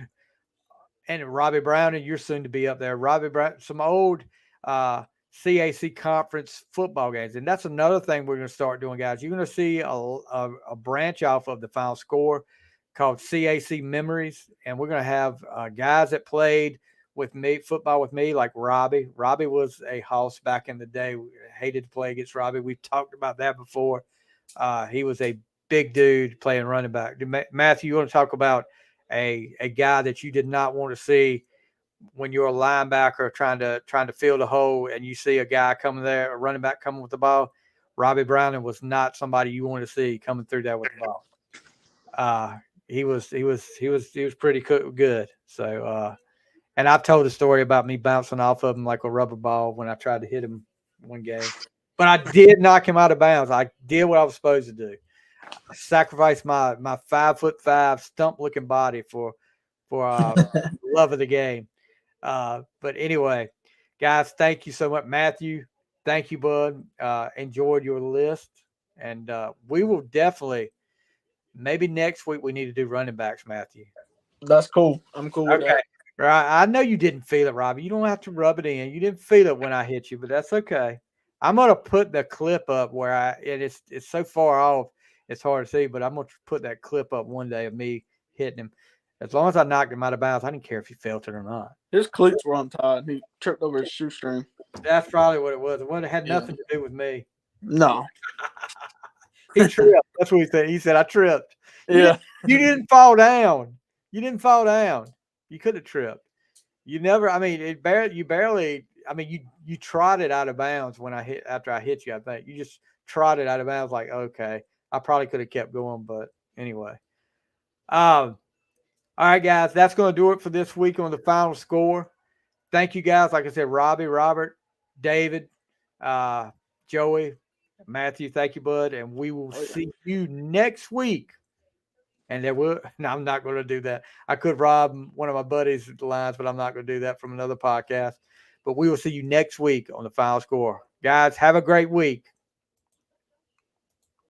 and Robbie Brown, and you're soon to be up there, Robbie Brown, some old CAC conference football games. And that's another thing we're going to start doing, guys. You're going to see a branch off of the final score called CAC Memories. And we're going to have guys that played with me, football with me, like Robbie. Robbie was a hoss back in the day. We hated to play against Robbie. We've talked about that before. He was a big dude playing running back. Matthew, you want to talk about a guy that you did not want to see when you're a linebacker trying to fill the hole and you see a guy coming there, a running back coming with the ball? Robbie Browning was not somebody you want to see coming through there with the ball. He was pretty good. So, and I've told the story about me bouncing off of him like a rubber ball when I tried to hit him one game, but I did knock him out of bounds. I did what I was supposed to do. I sacrificed my 5'5" stump looking body for love of the game. But anyway, guys, thank you so much. Matthew, thank you, bud. Enjoyed your list. And we will definitely, maybe next week we need to do running backs, Matthew. That's cool. I'm cool with that. Right. I know you didn't feel it, Robbie. You don't have to rub it in. You didn't feel it when I hit you, but that's okay. I'm gonna put the clip up where it's so far off, it's hard to see, but I'm gonna put that clip up one day of me hitting him. As long as I knocked him out of bounds, I didn't care if he felt it or not. His cleats were untied. He tripped over his shoestring. That's probably what it was. It had nothing to do with me. No. He tripped. That's what he said. He said, I tripped. Yeah. You didn't fall down. You didn't fall down. You could have tripped. You never, I mean, you barely, I mean, you trotted out of bounds after I hit you, I think. You just trotted out of bounds like, okay, I probably could have kept going, but anyway. All right, guys, that's going to do it for this week on the final score. Thank you, guys. Like I said, Robbie, Robert, David, Joey, Matthew, thank you, bud. And we will see you next week. And no, I'm not going to do that. I could rob one of my buddies' lines, but I'm not going to do that from another podcast. But we will see you next week on the final score. Guys, have a great week.